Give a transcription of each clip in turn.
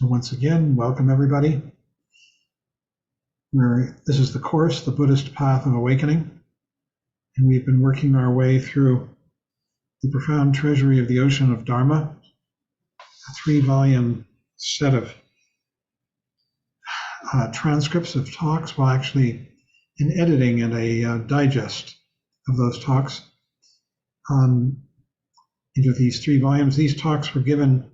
So once again, welcome everybody. This is the course, The Buddhist Path of Awakening, and we've been working our way through the profound treasury of the ocean of Dharma, a 3-volume set of transcripts of talks, well actually an editing and a digest of those talks into these 3 volumes. These talks were given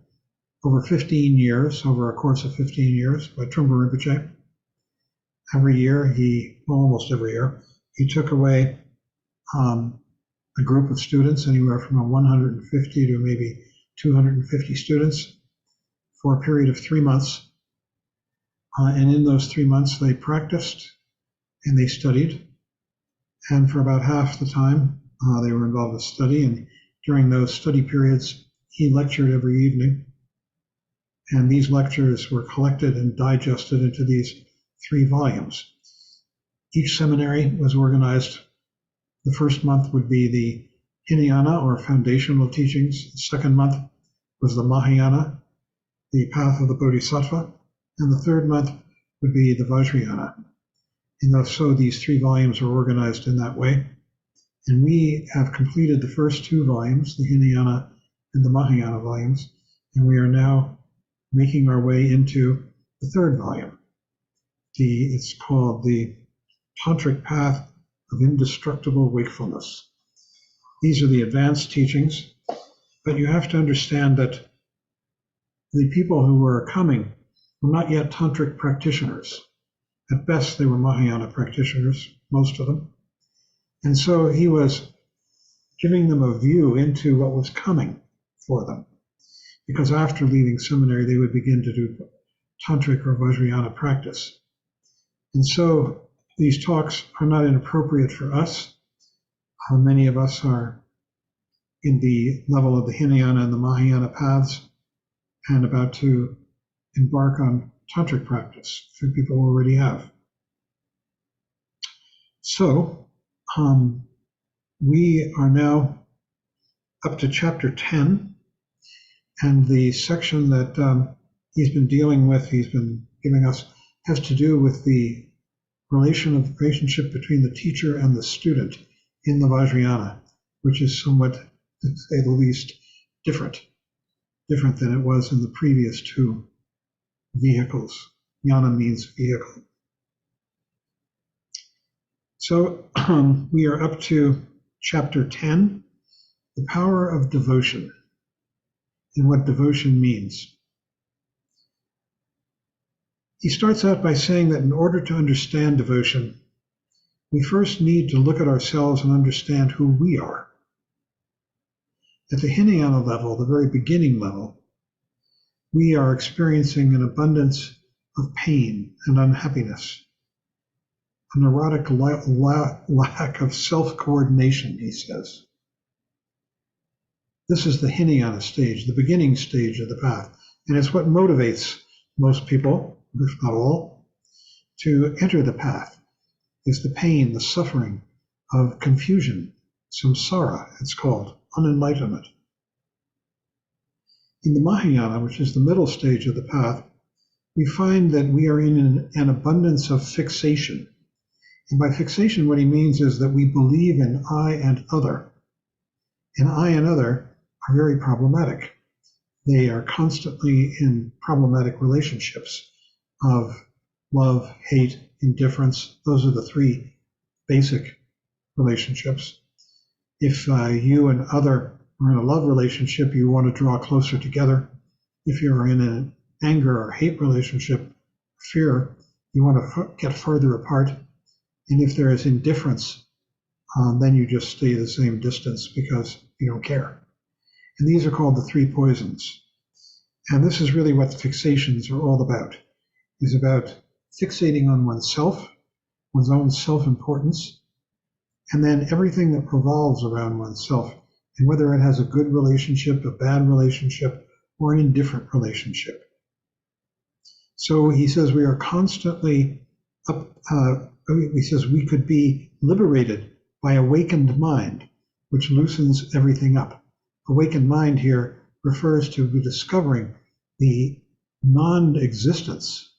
over 15 years, over a course of 15 years by Trungpa Rinpoche. Every year, almost every year, he took away a group of students, anywhere from 150 to maybe 250 students, for a period of 3 months. And in those 3 months, they practiced and they studied. And for about half the time, they were involved with study. And during those study periods, he lectured every evening. And these lectures were collected and digested into these 3 volumes. Each seminary was organized. The first month would be the Hinayana, or foundational teachings. The second month was the Mahayana, the path of the Bodhisattva. And the third month would be the Vajrayana. And so these 3 volumes are organized in that way. And we have completed the first 2 volumes, the Hinayana and the Mahayana volumes, and we are now making our way into the 3rd volume. It's called the Tantric Path of Indestructible Wakefulness. These are the advanced teachings, but you have to understand that the people who were coming were not yet Tantric practitioners. At best, they were Mahayana practitioners, most of them. And so he was giving them a view into what was coming for them, because after leaving seminary, they would begin to do Tantric or Vajrayana practice. And so these talks are not inappropriate for us. Many of us are in the level of the Hinayana and the Mahayana paths and about to embark on Tantric practice. Few people already have. So we are now up to chapter 10. And the section that he's been dealing with, he's been giving us, has to do with the relationship between the teacher and the student in the Vajrayana, which is somewhat, to say the least, different than it was in the previous 2 vehicles. Yana means vehicle. So we are up to chapter 10, the power of devotion, and what devotion means. He starts out by saying that in order to understand devotion, we first need to look at ourselves and understand who we are. At the Hinayana level, the very beginning level, we are experiencing an abundance of pain and unhappiness, a neurotic lack of self-coordination, he says. This is the Hinayana stage, the beginning stage of the path. And it's what motivates most people, if not all, to enter the path, is the pain, the suffering of confusion, samsara, it's called, unenlightenment. In the Mahayana, which is the middle stage of the path, we find that we are in an abundance of fixation. And by fixation, what he means is that we believe in I and other. And I and other are very problematic. They are constantly in problematic relationships of love, hate, indifference. Those are the 3 basic relationships. If you and other are in a love relationship, you want to draw closer together. If you're in an anger or hate relationship, fear, you want to get further apart. And if there is indifference, then you just stay the same distance because you don't care. And these are called the 3 poisons. And this is really what fixations are all about. It's about fixating on oneself, one's own self-importance, and then everything that revolves around oneself, and whether it has a good relationship, a bad relationship, or an indifferent relationship. So he says we are constantly he says we could be liberated by awakened mind, which loosens everything up. Awakened mind here refers to discovering the non-existence,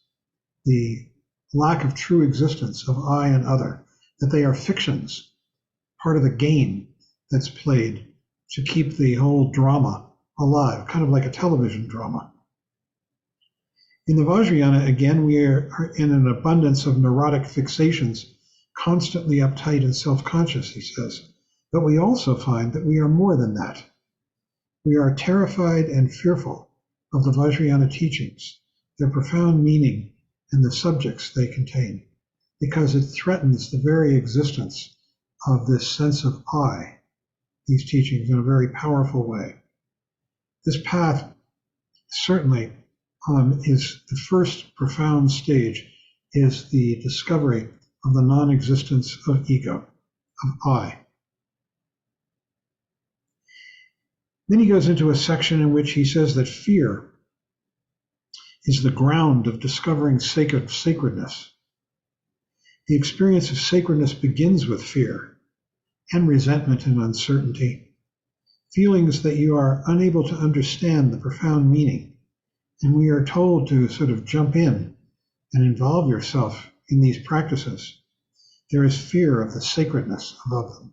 the lack of true existence of I and other, that they are fictions, part of the game that's played to keep the whole drama alive, kind of like a television drama. In the Vajrayana, again, we are in an abundance of neurotic fixations, constantly uptight and self-conscious, he says. But we also find that we are more than that. We are terrified and fearful of the Vajrayana teachings, their profound meaning, and the subjects they contain, because it threatens the very existence of this sense of I, these teachings, in a very powerful way. This path certainly is the first profound stage, is the discovery of the non-existence of ego, of I. Then he goes into a section in which he says that fear is the ground of discovering sacredness. The experience of sacredness begins with fear and resentment and uncertainty, feelings that you are unable to understand the profound meaning. And we are told to sort of jump in and involve yourself in these practices. There is fear of the sacredness of them.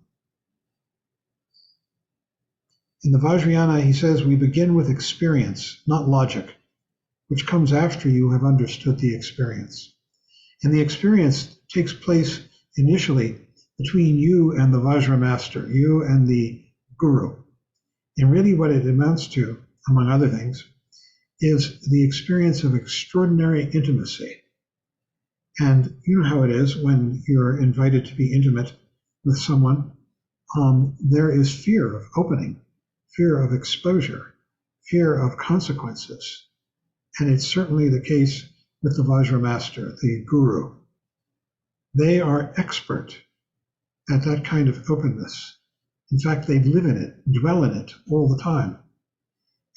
In the Vajrayana, he says, we begin with experience, not logic, which comes after you have understood the experience. And the experience takes place initially between you and the Vajra master, you and the guru. And really what it amounts to, among other things, is the experience of extraordinary intimacy. And you know how it is when you're invited to be intimate with someone, there is fear of opening, fear of exposure, fear of consequences. And it's certainly the case with the Vajra master, the guru. They are expert at that kind of openness. In fact, they live in it, dwell in it all the time.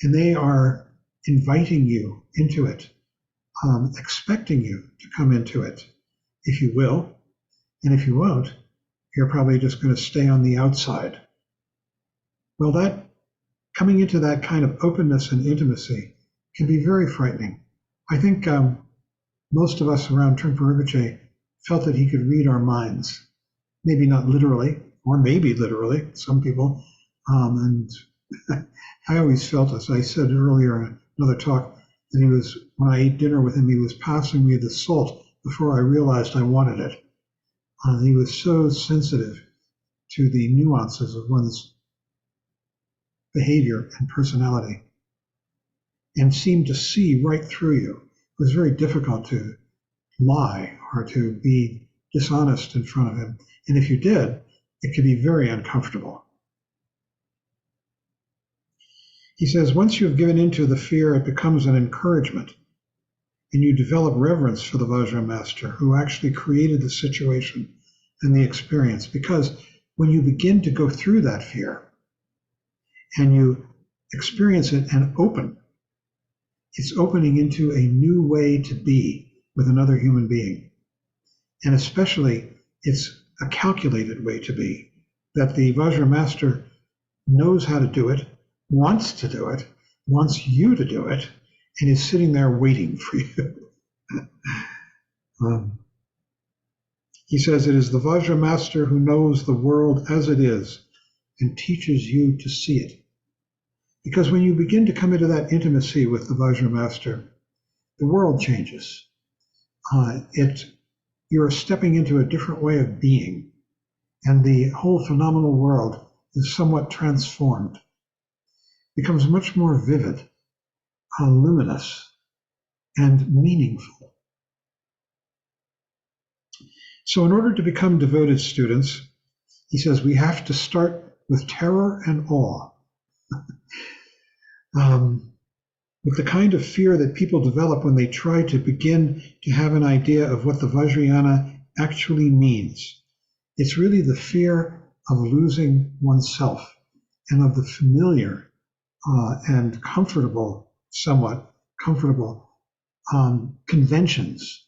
And they are inviting you into it, expecting you to come into it, if you will. And if you won't, you're probably just going to stay on the outside. Well, that coming into that kind of openness and intimacy can be very frightening. I think most of us around Trungpa Rinpoche felt that he could read our minds. Maybe not literally, or maybe literally, some people. And I always felt, as I said earlier in another talk, that he was, when I ate dinner with him, he was passing me the salt before I realized I wanted it. He was so sensitive to the nuances of one's behavior and personality, and seemed to see right through you. It was very difficult to lie or to be dishonest in front of him. And if you did, it could be very uncomfortable. He says, once you have given into the fear, it becomes an encouragement, and you develop reverence for the Vajra master who actually created the situation and the experience. Because when you begin to go through that fear and you experience it and open, it's opening into a new way to be with another human being. And especially, it's a calculated way to be, that the Vajra master knows how to do it, wants to do it, wants you to do it, and is sitting there waiting for you. He says, it is the Vajra master who knows the world as it is and teaches you to see it. Because when you begin to come into that intimacy with the Vajra master, the world changes. You're stepping into a different way of being, and the whole phenomenal world is somewhat transformed, becomes much more vivid, luminous, and meaningful. So in order to become devoted students, he says we have to start with terror and awe. With the kind of fear that people develop when they try to begin to have an idea of what the Vajrayana actually means. It's really the fear of losing oneself and of the familiar and somewhat comfortable conventions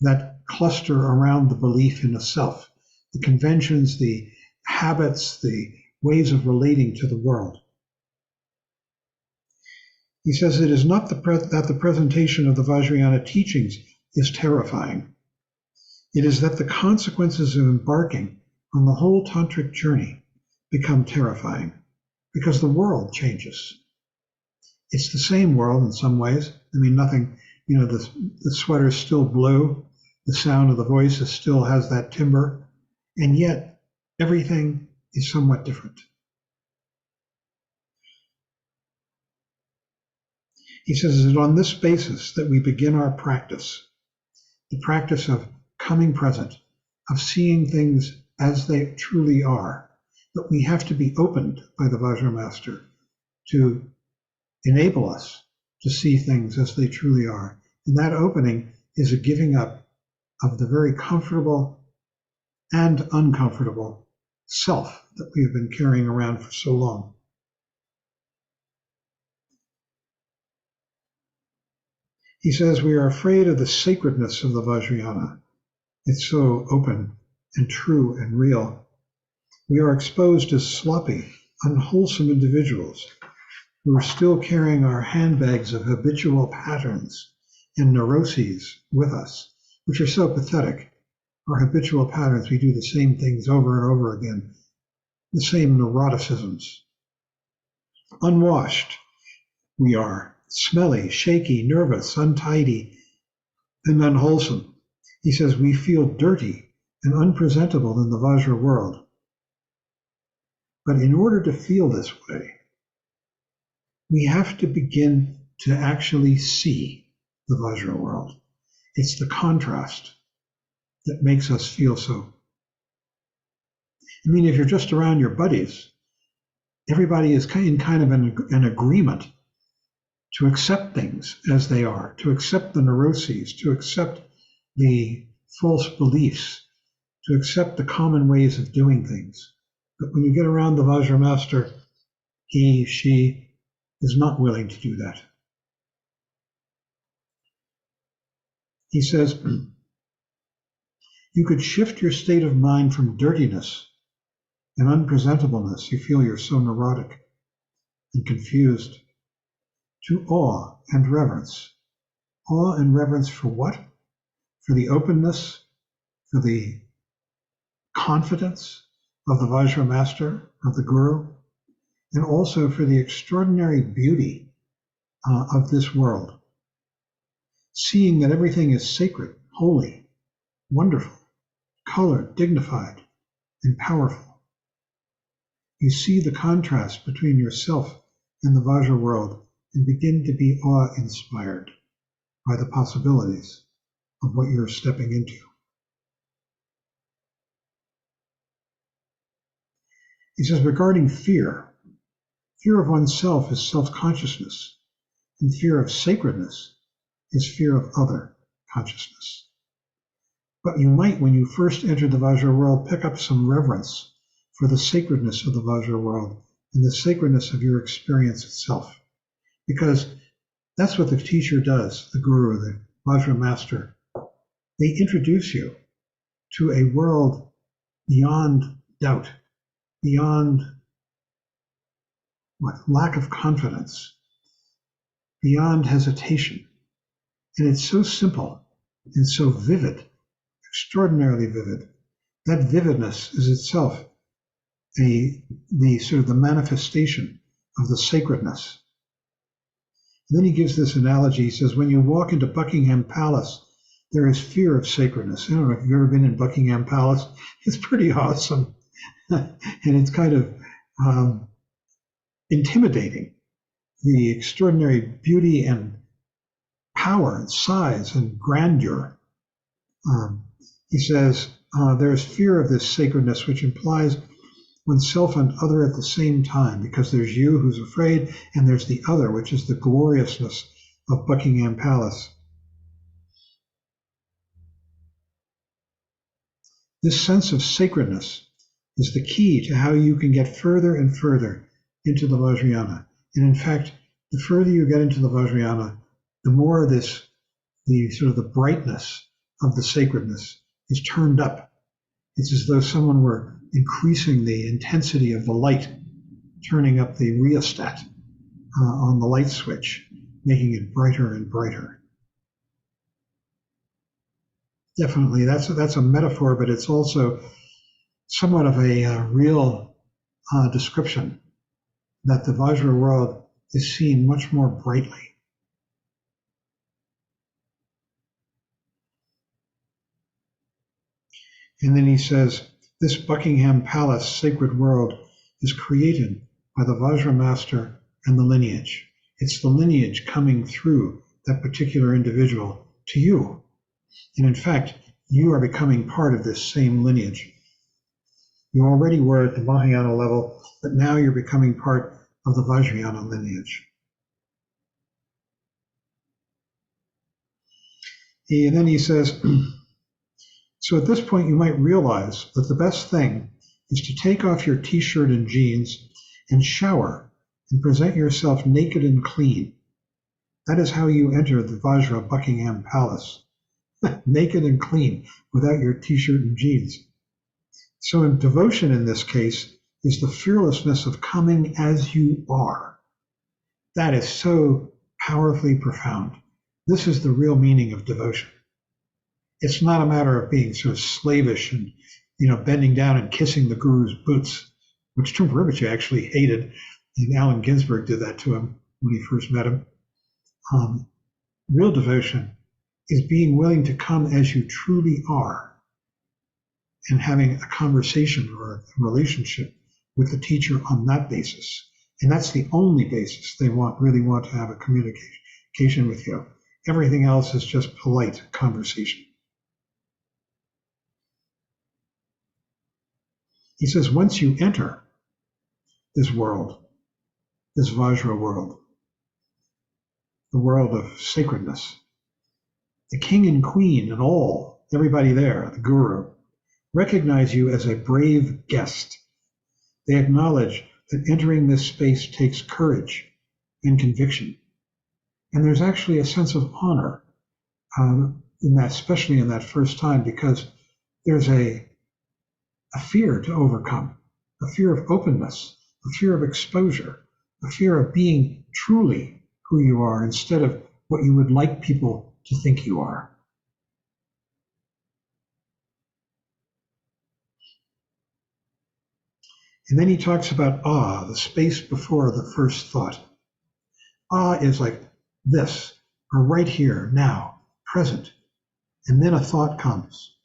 that cluster around the belief in a self, the conventions, the habits, the ways of relating to the world. He says it is not that the presentation of the Vajrayana teachings is terrifying. It is that the consequences of embarking on the whole tantric journey become terrifying because the world changes. It's the same world in some ways. I mean, nothing, the sweater's still blue, the sound of the voices still has that timbre, and yet everything is somewhat different. He says it's on this basis that we begin our practice, the practice of coming present, of seeing things as they truly are, that we have to be opened by the Vajra Master to enable us to see things as they truly are. And that opening is a giving up of the very comfortable and uncomfortable self that we have been carrying around for so long. He says we are afraid of the sacredness of the Vajrayana. It's so open and true and real. We are exposed as sloppy, unwholesome individuals who are still carrying our handbags of habitual patterns and neuroses with us, which are so pathetic. Our habitual patterns, we do the same things over and over again, the same neuroticisms. Unwashed, we are smelly, shaky, nervous, untidy, and unwholesome. He says we feel dirty and unpresentable in the Vajra world. But in order to feel this way, we have to begin to actually see the Vajra world. It's the contrast that makes us feel so. I mean, if you're just around your buddies, everybody is in kind of an agreement to accept things as they are, to accept the neuroses, to accept the false beliefs, to accept the common ways of doing things. But when you get around the Vajra Master, she is not willing to do that. He says, you could shift your state of mind from dirtiness and unpresentableness, you feel you're so neurotic and confused, to awe and reverence. Awe and reverence for what? For the openness, for the confidence of the Vajra Master, of the Guru, and also for the extraordinary beauty of this world. Seeing that everything is sacred, holy, wonderful, colored, dignified, and powerful. You see the contrast between yourself and the Vajra world and begin to be awe-inspired by the possibilities of what you're stepping into. He says, regarding fear, fear of oneself is self-consciousness, and fear of sacredness is fear of other consciousness. But you might, when you first enter the Vajra world, pick up some reverence for the sacredness of the Vajra world and the sacredness of your experience itself. Because that's what the teacher does, the Guru, the Vajra Master. They introduce you to a world beyond doubt, beyond lack of confidence, beyond hesitation. And it's so simple and so vivid, extraordinarily vivid. That vividness is itself the sort of the manifestation of the sacredness. And then he gives this analogy. He says, when you walk into Buckingham Palace, there is fear of sacredness. I don't know if you've ever been in Buckingham Palace. It's pretty awesome. And it's kind of intimidating, the extraordinary beauty and power and size and grandeur. He says, there's fear of this sacredness, which implies oneself and other at the same time, because there's you who's afraid, and there's the other, which is the gloriousness of Buckingham Palace. This sense of sacredness is the key to how you can get further and further into the Vajrayana. And in fact, the further you get into the Vajrayana, the more the sort of the brightness of the sacredness is turned up. It's as though someone were increasing the intensity of the light, turning up the rheostat on the light switch. making it brighter and brighter. Definitely, that's a metaphor, but it's also somewhat of a real description that the Vajra world is seen much more brightly. And then he says, this Buckingham Palace sacred world is created by the Vajra master and the lineage. It's the lineage coming through that particular individual to you. And in fact, you are becoming part of this same lineage. You already were at the Mahayana level, but now you're becoming part of the Vajrayana lineage. And then he says, so at this point you might realize that the best thing is to take off your t-shirt and jeans and shower and present yourself naked and clean. That is how you enter the Vajra Buckingham Palace, naked and clean, without your t-shirt and jeans. So in devotion in this case is the fearlessness of coming as you are. That is so powerfully profound. This is the real meaning of devotion. It's not a matter of being sort of slavish and, bending down and kissing the guru's boots, which Trungpa Rinpoche actually hated, and Allen Ginsberg did that to him when he first met him. Real devotion is being willing to come as you truly are and having a conversation or a relationship with the teacher on that basis. And that's the only basis they really want to have a communication with you. Everything else is just polite conversation. He says, once you enter this world, this Vajra world, the world of sacredness, the king and queen and everybody there, the guru, recognize you as a brave guest. They acknowledge that entering this space takes courage and conviction. And there's actually a sense of honor in that, especially in that first time, because there's a fear to overcome, a fear of openness, a fear of exposure, a fear of being truly who you are instead of what you would like people to think you are. And then he talks about awe, the space before the first thought. Awe is like this, or right here, now, present. And then a thought comes.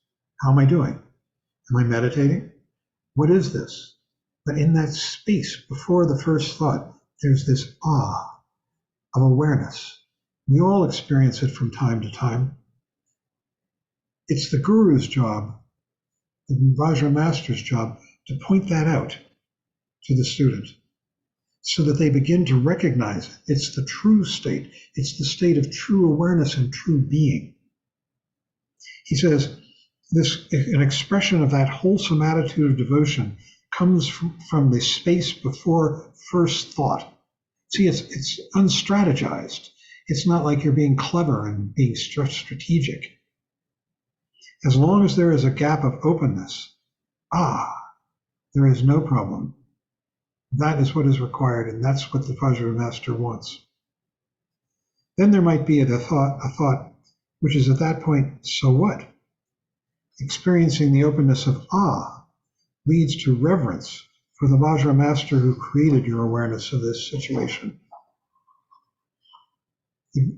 How am I doing? Am I meditating? What is this? But in that space before the first thought, there's this awe of awareness. We all experience it from time to time. It's the guru's job, the Vajra master's job, to point that out to the student so that they begin to recognize it. It's the true state. It's the state of true awareness and true being. He says, an expression of that wholesome attitude of devotion comes from the space before first thought. See, it's unstrategized. It's not like you're being clever and being strategic. As long as there is a gap of openness, there is no problem. That is what is required, and that's what the Vajra master wants. Then there might be a thought, which is at that point, so what? Experiencing the openness of awe leads to reverence for the Vajra master who created your awareness of this situation.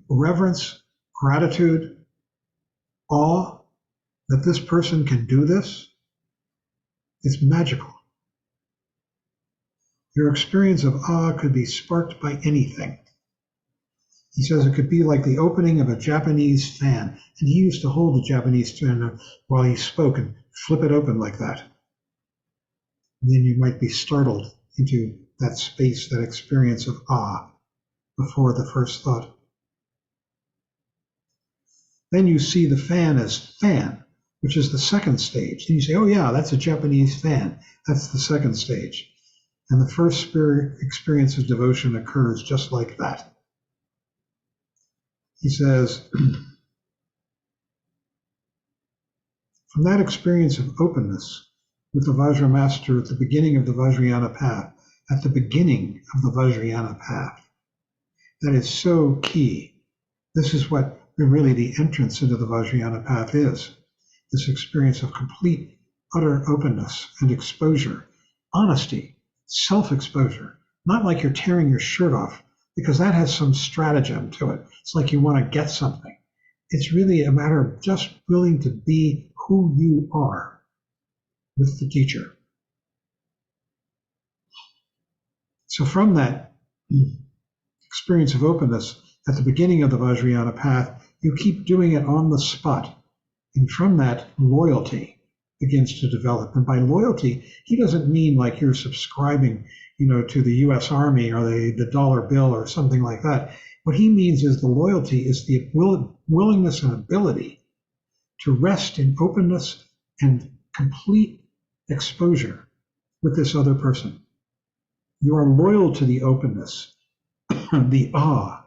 Reverence, gratitude, awe that this person can do this, it's magical. Your experience of awe could be sparked by anything. He says it could be like the opening of a Japanese fan. And he used to hold the Japanese fan while he spoke and flip it open like that. And then you might be startled into that space, that experience of awe before the first thought. Then you see the fan as fan, which is the second stage. Then you say, oh yeah, that's a Japanese fan. That's the second stage. And the first experience of devotion occurs just like that. He says, from that experience of openness with the Vajra master at the beginning of the Vajrayana path, that is so key. This is what really the entrance into the Vajrayana path is. This experience of complete, utter openness and exposure, honesty, self-exposure, not like you're tearing your shirt off, because that has some stratagem to it. It's like you want to get something. It's really a matter of just willing to be who you are with the teacher. So from that experience of openness at the beginning of the Vajrayana path, you keep doing it on the spot. And from that, loyalty begins to develop. And by loyalty, he doesn't mean like you're subscribing, to the US Army or the dollar bill or something like that. What he means is the loyalty is the willingness and ability to rest in openness and complete exposure with this other person. You are loyal to the openness, the awe.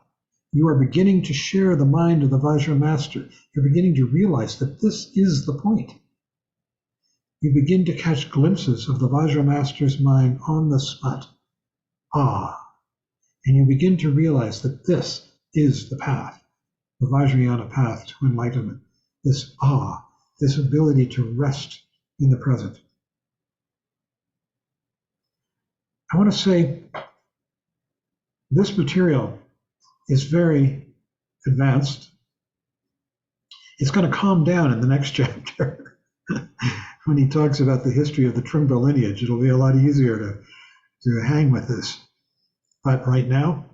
You are beginning to share the mind of the Vajra Master. You're beginning to realize that this is the point. You begin to catch glimpses of the Vajra Master's mind on the spot. And you begin to realize that this is the path, the Vajrayana path to enlightenment. This this ability to rest in the present. I want to say this material is very advanced. It's going to calm down in the next chapter. When he talks about the history of the Trungpa lineage, it'll be a lot easier to hang with this. But right now,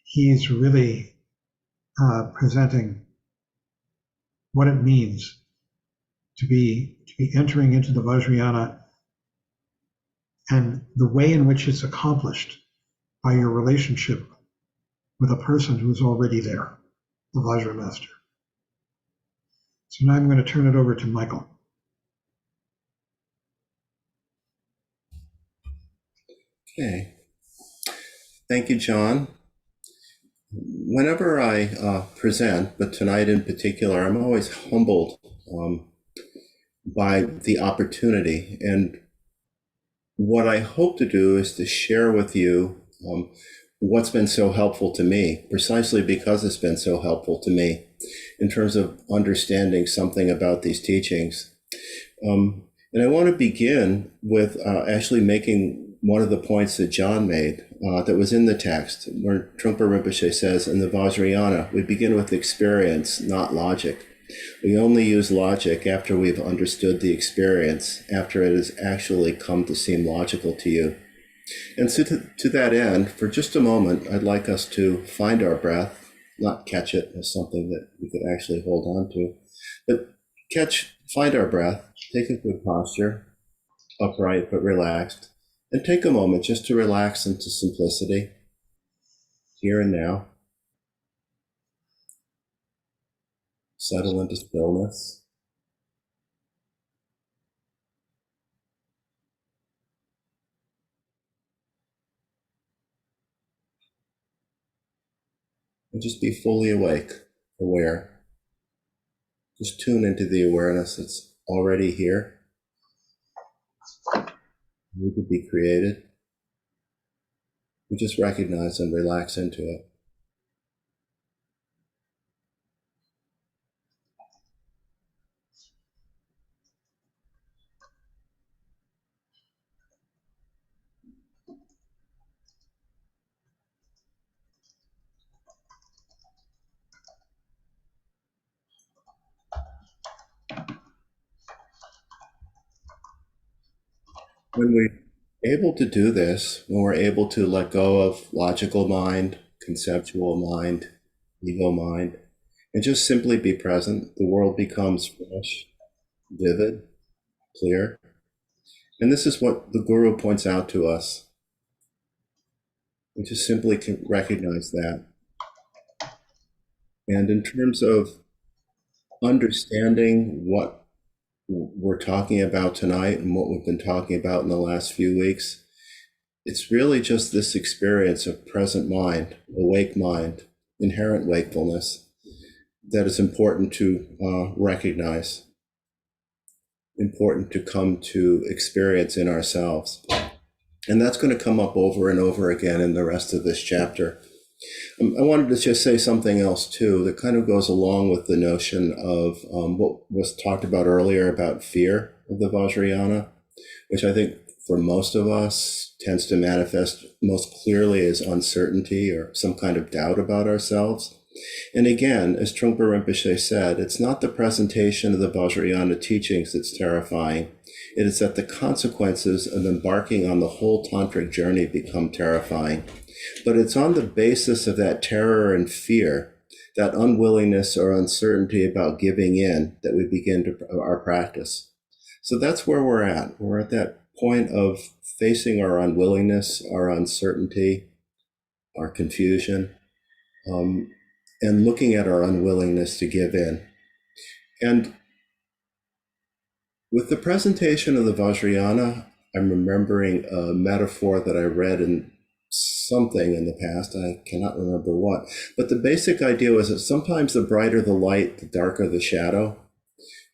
he's really presenting what it means to be entering into the Vajrayana and the way in which it's accomplished by your relationship with a person who's already there, the Vajra Master. So now I'm going to turn it over to Michael. Okay. Thank you, John. Whenever I present, but tonight in particular, I'm always humbled by the opportunity. And what I hope to do is to share with you what's been so helpful to me, precisely because it's been so helpful to me in terms of understanding something about these teachings. And I want to begin with actually making one of the points that John made that was in the text, where Trungpa Rinpoche says, in the Vajrayana, we begin with experience, not logic. We only use logic after we've understood the experience, after it has actually come to seem logical to you. And so to that end, for just a moment, I'd like us to find our breath, not catch it as something that we could actually hold on to, but find our breath, take a good posture, upright but relaxed, and take a moment just to relax into simplicity, here and now. Settle into stillness. And just be fully awake, aware. Just tune into the awareness that's already here. We could be created. We just recognize and relax into it. When we're able to do this, when we're able to let go of logical mind, conceptual mind, ego mind, and just simply be present, the world becomes fresh, vivid, clear. And this is what the Guru points out to us. We just simply can recognize that. And in terms of understanding what we're talking about tonight and what we've been talking about in the last few weeks, it's really just this experience of present mind, awake mind, inherent wakefulness that is important to recognize, important to come to experience in ourselves. And that's going to come up over and over again in the rest of this chapter. I wanted to just say something else too that kind of goes along with the notion of what was talked about earlier about fear of the Vajrayana, which I think for most of us tends to manifest most clearly as uncertainty or some kind of doubt about ourselves. And again, as Trungpa Rinpoche said, it's not the presentation of the Vajrayana teachings that's terrifying. It is that the consequences of embarking on the whole tantric journey become terrifying. But it's on the basis of that terror and fear, that unwillingness or uncertainty about giving in, that we begin our practice. So that's where we're at. We're at that point of facing our unwillingness, our uncertainty, our confusion, and looking at our unwillingness to give in. And with the presentation of the Vajrayana, I'm remembering a metaphor that I read in something in the past. I cannot remember what. But the basic idea was that sometimes the brighter the light, the darker the shadow.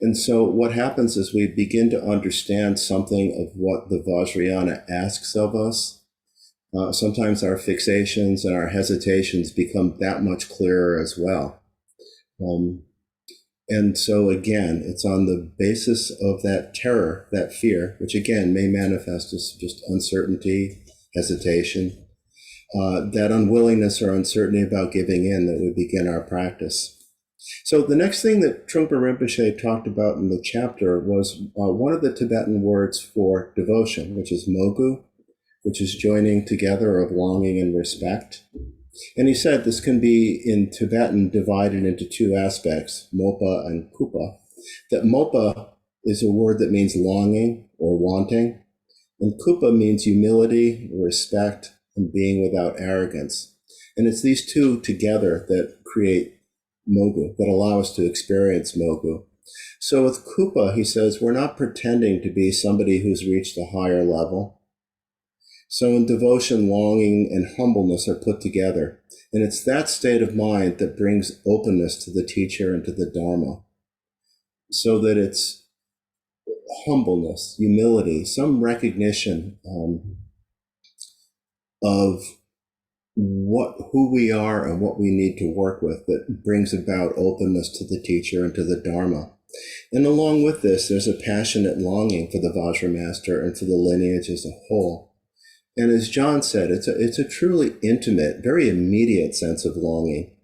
And so what happens is we begin to understand something of what the Vajrayana asks of us. Sometimes our fixations and our hesitations become that much clearer as well. And so again, it's on the basis of that terror, that fear, which again may manifest as just uncertainty, hesitation, that unwillingness or uncertainty about giving in, that we begin our practice. So the next thing that Trungpa Rinpoche talked about in the chapter was one of the Tibetan words for devotion, which is mogu, which is joining together of longing and respect. And he said this can be in Tibetan divided into two aspects, mopa and kupa. That mopa is a word that means longing or wanting, and kupa means humility, respect, and being without arrogance. And it's these two together that create mogu, that allow us to experience mogu. So with kupa, he says, we're not pretending to be somebody who's reached a higher level. So in devotion, longing and humbleness are put together. And it's that state of mind that brings openness to the teacher and to the Dharma. So that it's humbleness, humility, some recognition of who we are and what we need to work with that brings about openness to the teacher and to the Dharma. And along with this, there's a passionate longing for the Vajra Master and for the lineage as a whole. And as John said, it's a truly intimate, very immediate sense of longing.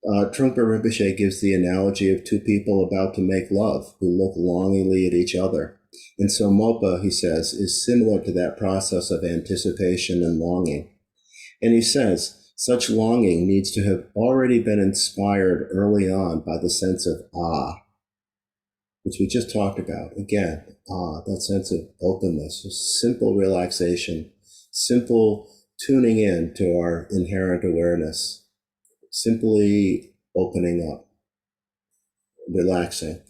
Trungpa Rinpoche gives the analogy of two people about to make love who look longingly at each other. And so mopa, he says, is similar to that process of anticipation and longing. And he says, such longing needs to have already been inspired early on by the sense of which we just talked about. Again, that sense of openness, simple relaxation, simple tuning in to our inherent awareness, simply opening up, relaxing,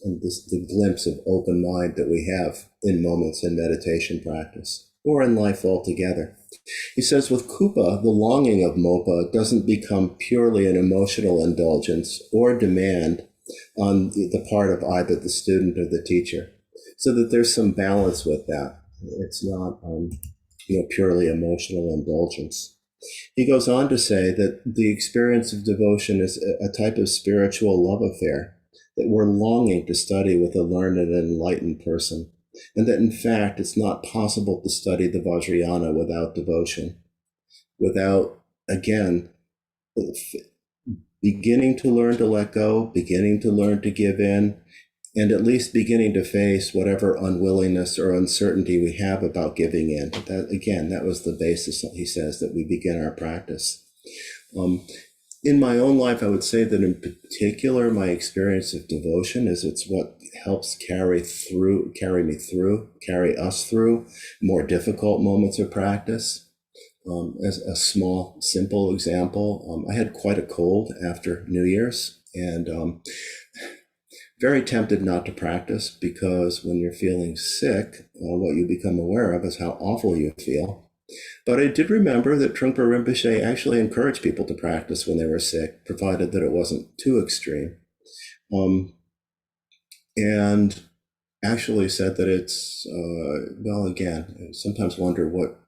and the glimpse of open mind that we have in moments in meditation practice or in life altogether. He says with kupa, the longing of mopa doesn't become purely an emotional indulgence or demand on the part of either the student or the teacher, so that there's some balance with that. It's not purely emotional indulgence. He goes on to say that the experience of devotion is a type of spiritual love affair, that we're longing to study with a learned and enlightened person, and that in fact it's not possible to study the Vajrayana without devotion, without, again, beginning to learn to let go, beginning to learn to give in, and at least beginning to face whatever unwillingness or uncertainty we have about giving in. That was the basis, he says, that we begin our practice. In my own life, I would say that in particular, my experience of devotion is it's what helps carry us through more difficult moments of practice. As a small, simple example, I had quite a cold after New Year's, and very tempted not to practice, because when you're feeling sick, what you become aware of is how awful you feel. But I did remember that Trungpa Rinpoche actually encouraged people to practice when they were sick, provided that it wasn't too extreme. And actually said that it's, again, I sometimes wonder what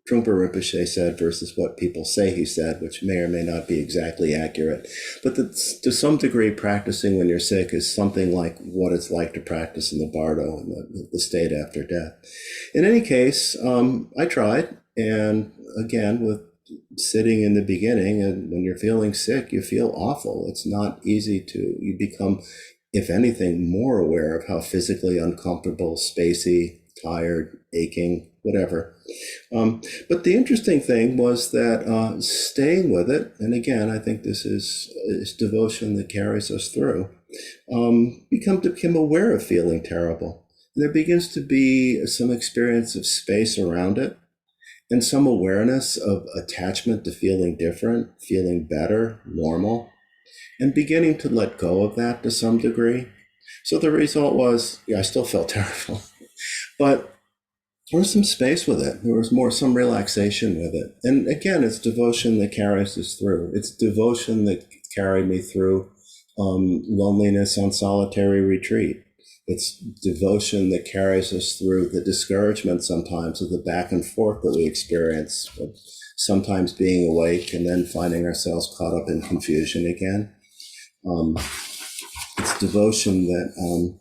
Trungpa Rinpoche said versus what people say he said, which may or may not be exactly accurate. But to some degree, practicing when you're sick is something like what it's like to practice in the bardo, in the state after death. In any case, I tried. And again, with sitting in the beginning, and when you're feeling sick, you feel awful. It's not easy you become, if anything, more aware of how physically uncomfortable, spacey, tired, aching, whatever. But the interesting thing was that staying with it, and again, I think this is devotion that carries us through, become aware of feeling terrible. There begins to be some experience of space around it, and some awareness of attachment to feeling different, feeling better, normal, and beginning to let go of that to some degree. So the result was, I still felt terrible, but there was some space with it. There was some relaxation with it. And again, it's devotion that carries us through. It's devotion that carried me through loneliness on solitary retreat. It's devotion that carries us through the discouragement sometimes of the back and forth that we experience, sometimes being awake and then finding ourselves caught up in confusion again. It's devotion that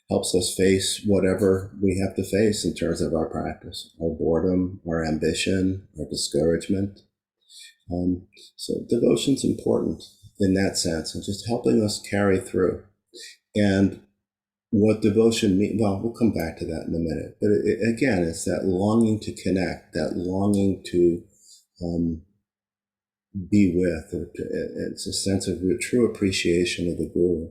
helps us face whatever we have to face in terms of our practice, our boredom, our ambition, our discouragement. So devotion's important in that sense, and just helping us carry through. And what devotion means, well, we'll come back to that in a minute. But again, it's that longing to connect, that longing to be with, it's a sense of true appreciation of the Guru.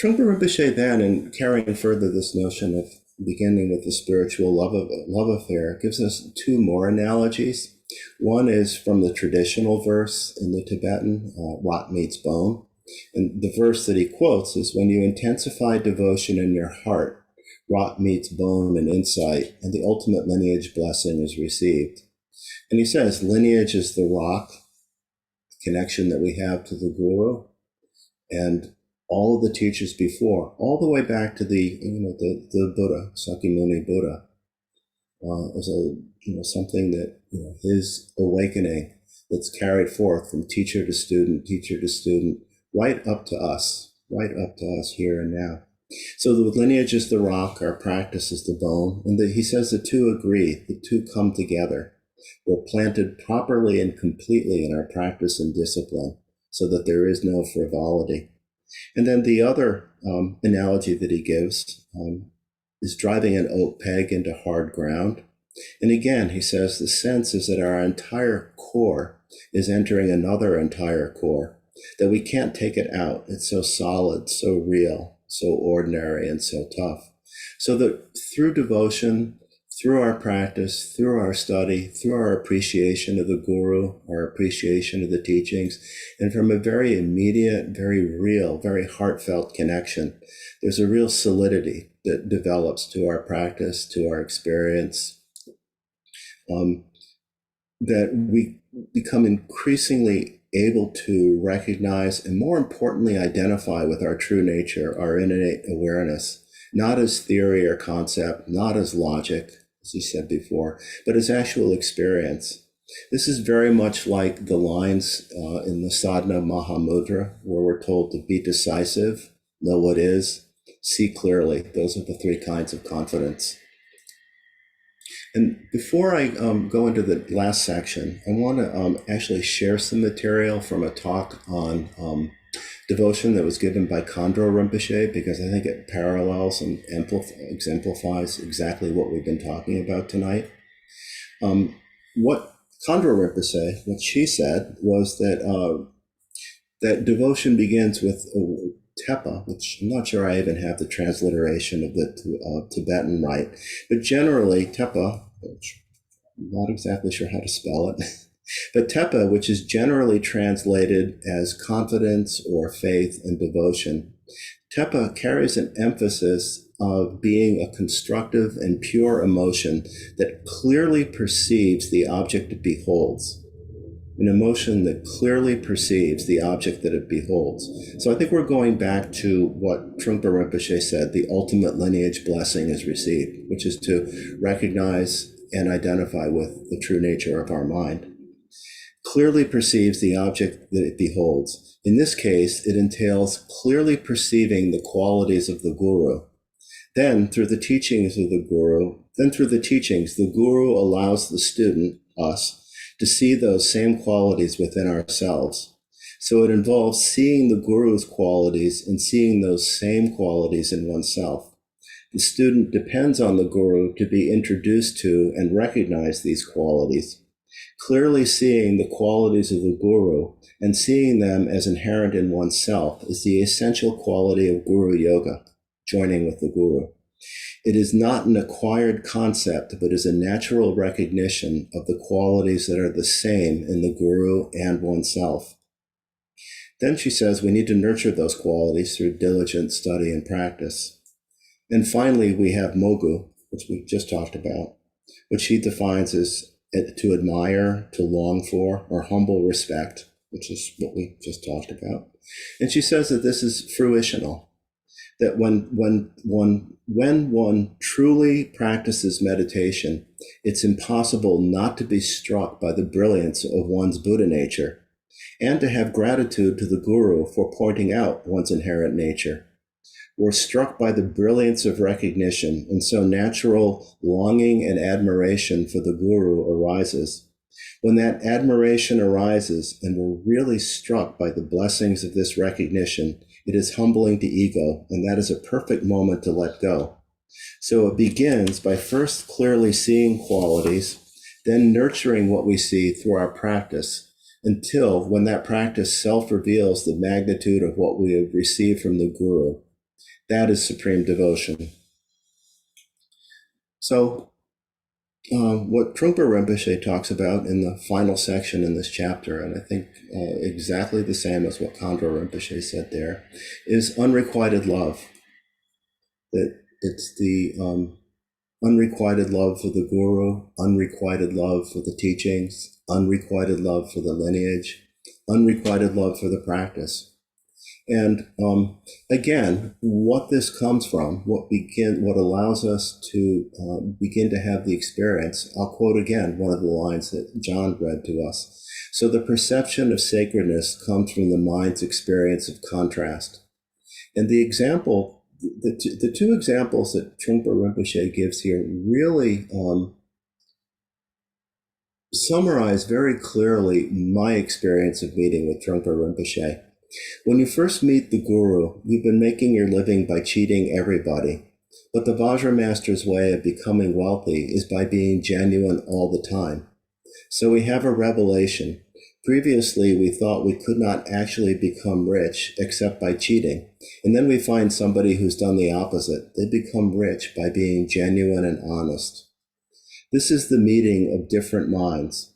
Trungpa Rinpoche then, in carrying further this notion of beginning with the spiritual love affair, gives us two more analogies. One is from the traditional verse in the Tibetan, rot meets bone. And the verse that he quotes is, when you intensify devotion in your heart, rot meets bone and insight, and the ultimate lineage blessing is received. And he says, lineage is the rock, connection that we have to the Guru, and all of the teachers before, all the way back to the Buddha, Sakyamuni Buddha, is something that his awakening that's carried forth from teacher to student, right up to us here and now. So the lineage is the rock, our practice is the bone, and he says the two agree, the two come together. We're planted properly and completely in our practice and discipline, so that there is no frivolity. And then the other analogy that he gives is driving an oak peg into hard ground. And again, he says the sense is that our entire core is entering another entire core, that we can't take it out. It's so solid, so real, so ordinary, and so tough. So that through devotion, through our practice, through our study, through our appreciation of the Guru, our appreciation of the teachings, and from a very immediate, very real, very heartfelt connection, there's a real solidity that develops to our practice, to our experience, that we become increasingly able to recognize and, more importantly, identify with our true nature, our innate awareness, not as theory or concept, not as logic, as he said before, but as actual experience. This is very much like the lines in the Sadhana Mahamudra, where we're told to be decisive, know what is, see clearly. Those are the three kinds of confidence. And before I go into the last section, I want to actually share some material from a talk on devotion that was given by Khandro Rinpoche, because I think it parallels and exemplifies exactly what we've been talking about tonight. What Khandro Rinpoche, what she said was that that devotion begins with tepa, which I'm not sure I even have the transliteration of the Tibetan right, but generally tepa, which I'm not exactly sure how to spell it, but tepa, which is generally translated as confidence or faith and devotion. Tepa carries an emphasis of being a constructive and pure emotion that clearly perceives the object it beholds. An emotion that clearly perceives the object that it beholds. So I think we're going back to what Trungpa Rinpoche said, the ultimate lineage blessing is received, which is to recognize and identify with the true nature of our mind. Clearly perceives the object that it beholds. In this case, it entails clearly perceiving the qualities of the guru. Then, through the teachings, the guru allows the student, us, to see those same qualities within ourselves. So it involves seeing the guru's qualities and seeing those same qualities in oneself. The student depends on the guru to be introduced to and recognize these qualities. Clearly seeing the qualities of the guru and seeing them as inherent in oneself is the essential quality of guru yoga, joining with the guru. It is not an acquired concept, but is a natural recognition of the qualities that are the same in the guru and oneself. Then she says we need to nurture those qualities through diligent study and practice. And finally, we have mogu, which we just talked about, which she defines as to admire, to long for, or humble respect, which is what we just talked about. And she says that this is fruitional, that when one truly practices meditation, it's impossible not to be struck by the brilliance of one's Buddha nature and to have gratitude to the guru for pointing out one's inherent nature. We're struck by the brilliance of recognition, and so natural longing and admiration for the guru arises. When that admiration arises and we're really struck by the blessings of this recognition, it is humbling to ego, and that is a perfect moment to let go. So it begins by first clearly seeing qualities, then nurturing what we see through our practice, until when that practice self-reveals the magnitude of what we have received from the guru. That is supreme devotion. So what Trungpa Rinpoche talks about in the final section in this chapter, and I think exactly the same as what Khandro Rinpoche said there, is unrequited love. That it's the unrequited love for the guru, unrequited love for the teachings, unrequited love for the lineage, unrequited love for the practice. And again, what this comes from, what allows us to begin to have the experience, I'll quote again one of the lines that John read to us. So the perception of sacredness comes from the mind's experience of contrast. And the example, the two examples that Trungpa Rinpoche gives here really summarize very clearly my experience of meeting with Trungpa Rinpoche. When you first meet the guru, you've been making your living by cheating everybody. But the Vajra Master's way of becoming wealthy is by being genuine all the time. So we have a revelation. Previously, we thought we could not actually become rich except by cheating. And then we find somebody who's done the opposite. They become rich by being genuine and honest. This is the meeting of different minds.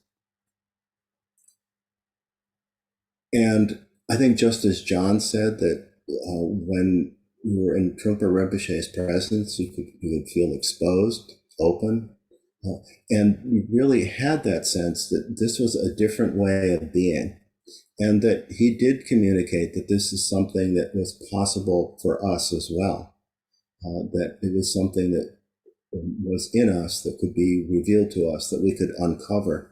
And I think just as John said that when you were in Trungpa Rinpoche's presence, you would feel exposed, open, and you really had that sense that this was a different way of being, and that he did communicate that this is something that was possible for us as well, that it was something that was in us that could be revealed to us, that we could uncover,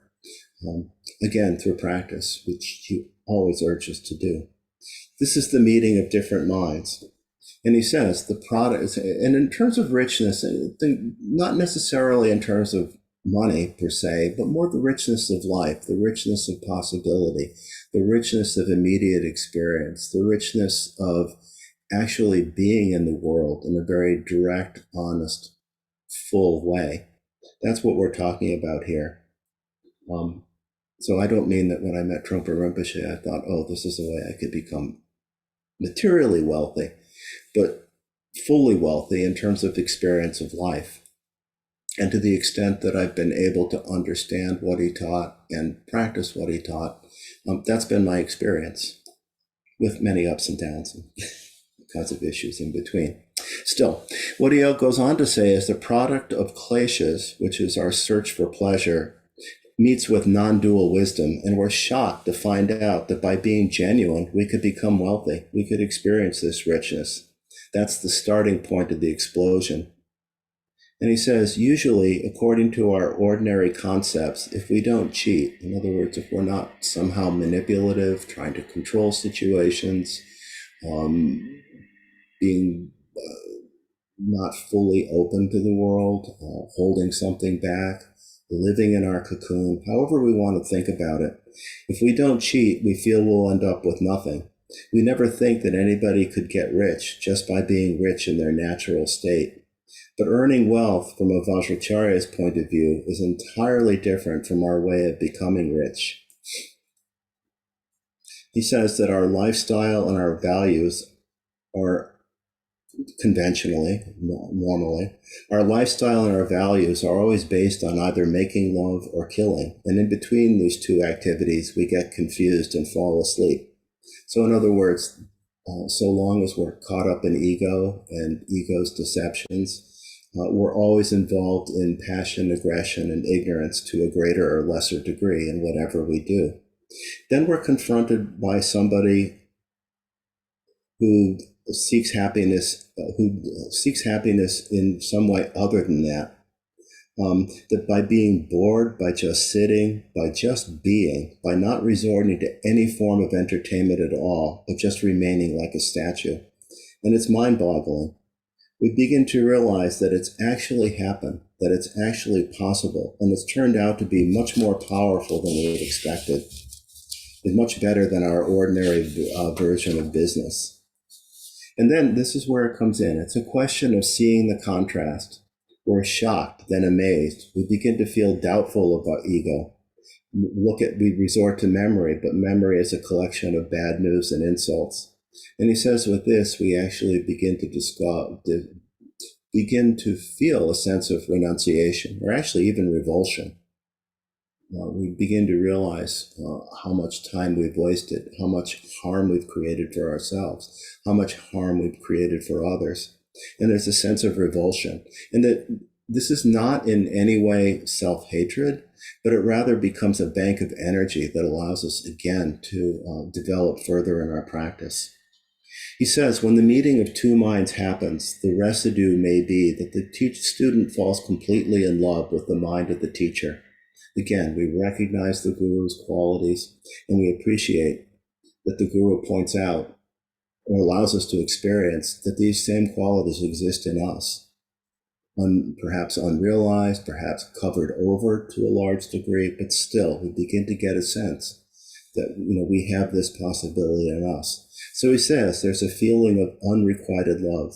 again, through practice, which he always urges to do. This is the meeting of different minds. And he says the product, and in terms of richness, not necessarily in terms of money per se, but more the richness of life, the richness of possibility, the richness of immediate experience, the richness of actually being in the world in a very direct, honest, full way. That's what we're talking about here. So I don't mean that when I met Trungpa Rinpoche, I thought, oh, this is the way I could become materially wealthy, but fully wealthy in terms of experience of life. And to the extent that I've been able to understand what he taught and practice what he taught, that's been my experience, with many ups and downs and kinds of issues in between. Still, what he goes on to say is the product of kleshas, which is our search for pleasure, meets with non-dual wisdom, and we're shocked to find out that by being genuine, we could become wealthy. We could experience this richness. That's the starting point of the explosion. And he says, usually, according to our ordinary concepts, if we don't cheat, in other words, if we're not somehow manipulative, trying to control situations, being not fully open to the world, holding something back, living in our cocoon, however we want to think about it. If we don't cheat, we feel we'll end up with nothing. We never think that anybody could get rich just by being rich in their natural state. But earning wealth from a Vajracharya's point of view is entirely different from our way of becoming rich. He says that our lifestyle and our values are normally, our lifestyle and our values are always based on either making love or killing. And in between these two activities, we get confused and fall asleep. So in other words, so long as we're caught up in ego and ego's deceptions, we're always involved in passion, aggression, and ignorance to a greater or lesser degree in whatever we do. Then we're confronted by somebody who seeks happiness in some way other than that. That by being bored, by just sitting, by just being, by not resorting to any form of entertainment at all, but just remaining like a statue. And it's mind-boggling. We begin to realize that it's actually happened, that it's actually possible, and it's turned out to be much more powerful than we had expected. It's much better than our ordinary version of business. And then this is where it comes in. It's a question of seeing the contrast. We're shocked, then amazed. We begin to feel doubtful about ego. We resort to memory, but memory is a collection of bad news and insults. And he says with this, we actually begin to feel a sense of renunciation, or actually even revulsion. We begin to realize how much time we've wasted, how much harm we've created for ourselves, how much harm we've created for others. And there's a sense of revulsion. And that this is not in any way self-hatred, but it rather becomes a bank of energy that allows us again to develop further in our practice. He says, when the meeting of two minds happens, the residue may be that the student falls completely in love with the mind of the teacher. Again, we recognize the guru's qualities, and we appreciate that the guru points out or allows us to experience that these same qualities exist in us. Perhaps unrealized, perhaps covered over to a large degree, but still we begin to get a sense that we have this possibility in us. So he says there's a feeling of unrequited love.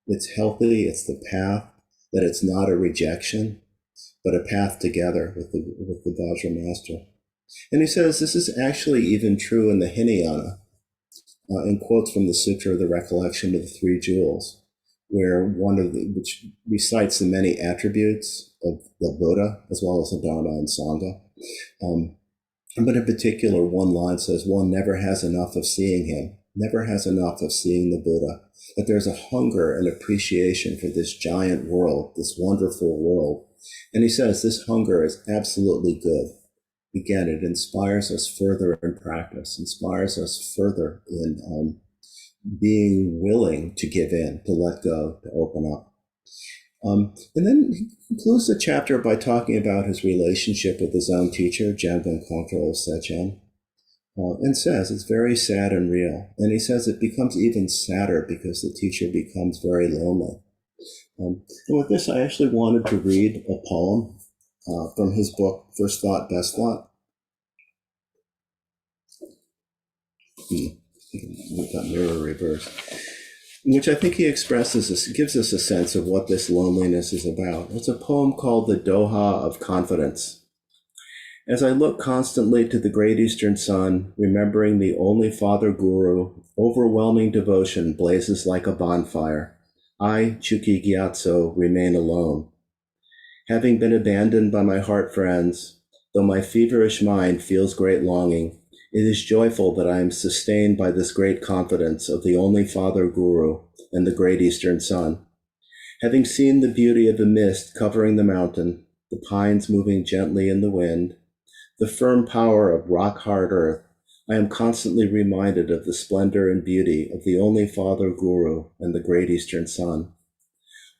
It's healthy, it's the path, that it's not a rejection, but a path together with the Vajra master. And he says this is actually even true in the Hinayana, in quotes from the Sutra of the Recollection of the Three Jewels, where which recites the many attributes of the Buddha, as well as the Dharma and Sangha. But in particular, one line says, one never has enough of seeing him, never has enough of seeing the Buddha, that there's a hunger and appreciation for this giant world, this wonderful world. And he says this hunger is absolutely good. Again, it inspires us further in practice, inspires us further in being willing to give in, to let go, to open up. And then he concludes the chapter by talking about his relationship with his own teacher, Jamgon Kongtrul of Sechen, and says it's very sad and real. And he says it becomes even sadder because the teacher becomes very lonely. And with this, I actually wanted to read a poem from his book, First Thought, Best Thought. We've got mirror reverse. Which I think he expresses, gives us a sense of what this loneliness is about. It's a poem called The Doha of Confidence. As I look constantly to the great eastern sun, remembering the only Father Guru, overwhelming devotion blazes like a bonfire. I, Chuki Gyatso, remain alone. Having been abandoned by my heart friends, though my feverish mind feels great longing, it is joyful that I am sustained by this great confidence of the only Father Guru and the great eastern sun. Having seen the beauty of the mist covering the mountain, the pines moving gently in the wind, the firm power of rock-hard earth, I am constantly reminded of the splendor and beauty of the only Father Guru and the great eastern sun.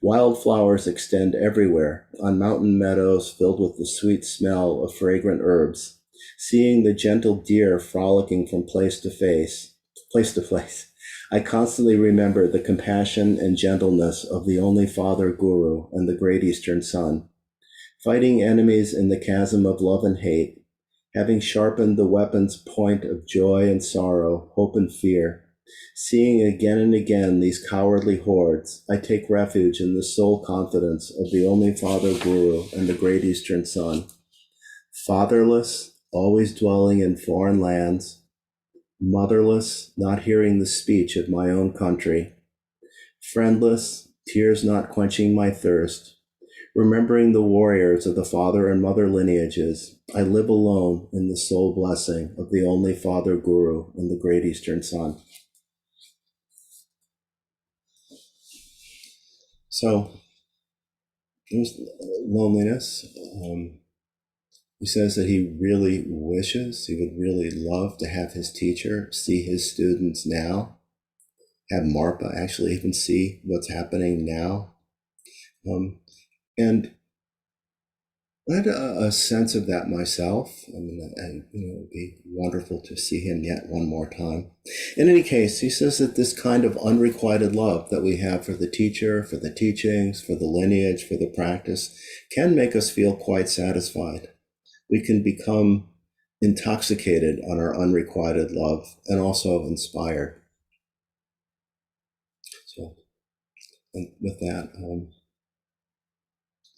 Wildflowers extend everywhere, on mountain meadows filled with the sweet smell of fragrant herbs, seeing the gentle deer frolicking from place to place. I constantly remember the compassion and gentleness of the only Father Guru and the Great Eastern Sun, fighting enemies in the chasm of love and hate, having sharpened the weapon's point of joy and sorrow, hope and fear. Seeing again and again these cowardly hordes, I take refuge in the sole confidence of the only Father Guru and the Great Eastern Sun. Fatherless, always dwelling in foreign lands, motherless, not hearing the speech of my own country, friendless, tears not quenching my thirst, remembering the warriors of the father and mother lineages, I live alone in the sole blessing of the only Father Guru and the Great Eastern Sun. So there's loneliness. He says that he really would really love to have his teacher see his students now, have Marpa actually even see what's happening now. And I had a sense of that myself. I mean, it would be wonderful to see him yet one more time. In any case, he says that this kind of unrequited love that we have for the teacher, for the teachings, for the lineage, for the practice, can make us feel quite satisfied. We can become intoxicated on our unrequited love and also inspired. So, and with that,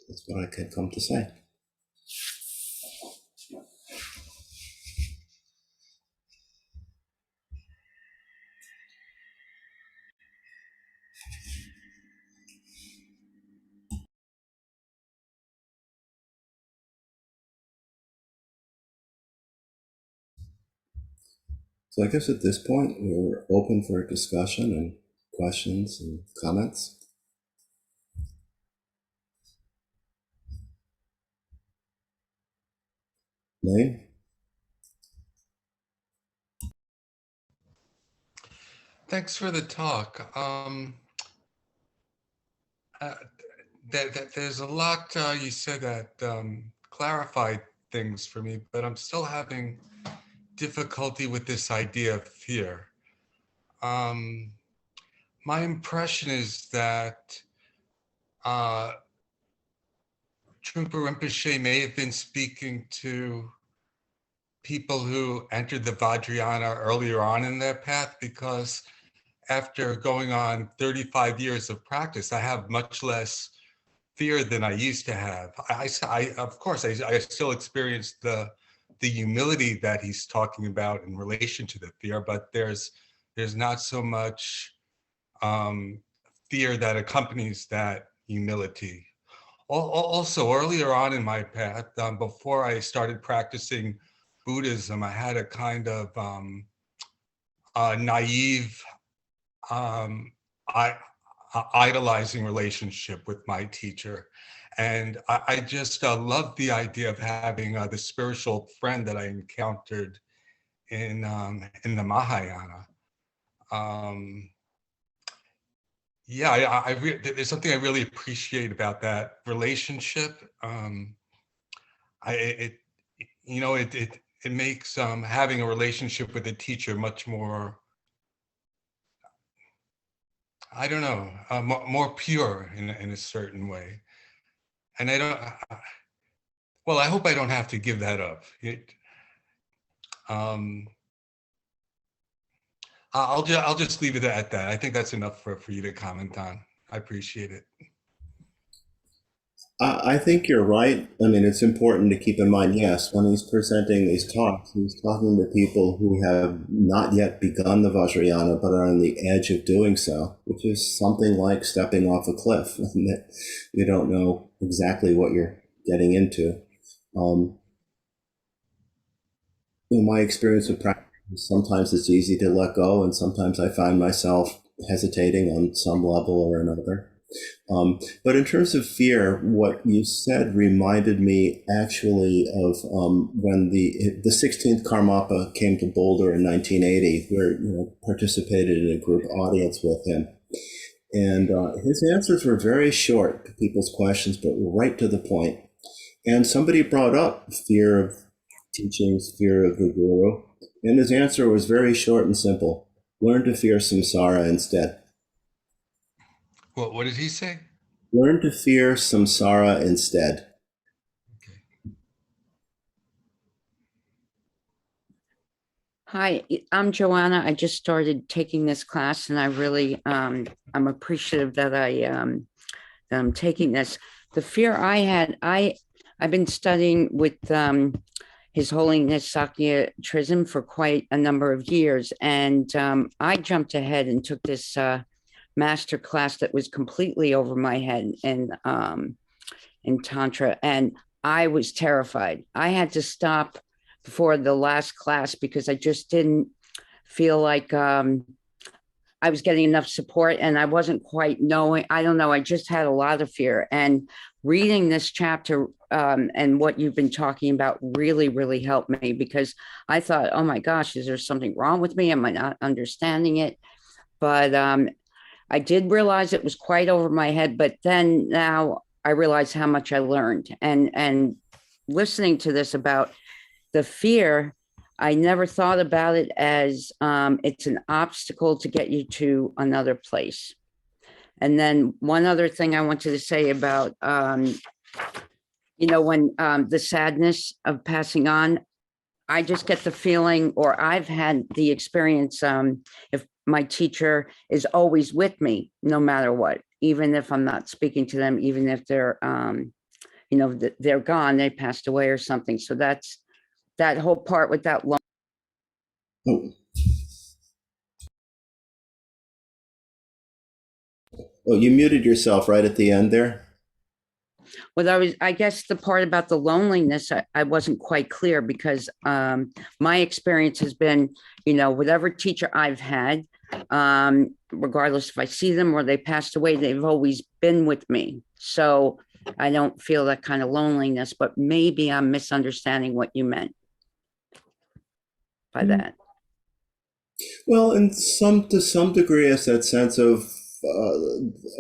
that's what I can come to say. So I guess at this point, we're open for discussion and questions and comments. Lane? Thanks for the talk. There's a lot you said that clarified things for me, but I'm still having difficulty with this idea of fear. My impression is that Trungpa Rinpoche may have been speaking to people who entered the Vajrayana earlier on in their path, because after going on 35 years of practice, I have much less fear than I used to have. Of course, I still experience the humility that he's talking about in relation to the fear, but there's not so much fear that accompanies that humility. Also, earlier on in my path, before I started practicing Buddhism, I had a kind of naive, idolizing relationship with my teacher. And I just love the idea of having the spiritual friend that I encountered in the Mahayana. There's something I really appreciate about that relationship. It makes having a relationship with a teacher much more, I don't know, more pure in a certain way. And I hope I don't have to give that up. I'll just leave it at that. I think that's enough for you to comment on. I appreciate it. I think you're right. I mean, it's important to keep in mind, yes, when he's presenting these talks, he's talking to people who have not yet begun the Vajrayana, but are on the edge of doing so, which is something like stepping off a cliff, and that you don't know exactly what you're getting into. My experience with practice, sometimes it's easy to let go, and sometimes I find myself hesitating on some level or another. But in terms of fear, what you said reminded me actually of when the 16th Karmapa came to Boulder in 1980, where participated in a group audience with him. And his answers were very short to people's questions, but right to the point. And somebody brought up fear of teachings, fear of the guru. And his answer was very short and simple: learn to fear samsara instead. What did he say? Learn to fear samsara instead. Okay. Hi, I'm Joanna. I just started taking this class, and I really I'm appreciative that that I'm taking this. The fear I had, I've been studying with His Holiness Sakya Trism for quite a number of years, and I jumped ahead and took this master class that was completely over my head in Tantra, and I was terrified. I had to stop before the last class because I just didn't feel like I was getting enough support, and I wasn't quite knowing. I don't know. I just had a lot of fear. And reading this chapter and what you've been talking about really, really helped me, because I thought, oh my gosh, is there something wrong with me? Am I not understanding it? But I did realize it was quite over my head. But then now I realize how much I learned. And listening to this about the fear, I never thought about it as it's an obstacle to get you to another place. And then one other thing I wanted to say about, when the sadness of passing on, I just get the feeling, or I've had the experience, if my teacher is always with me, no matter what, even if I'm not speaking to them, even if they're, they're gone, they passed away or something. So that's that whole part with that. Oh, you muted yourself right at the end there. Well, I guess the part about the loneliness, I wasn't quite clear, because my experience has been, whatever teacher I've had, regardless if I see them or they passed away, they've always been with me. So I don't feel that kind of loneliness, but maybe I'm misunderstanding what you meant by that. Well, to some degree, it's that sense of,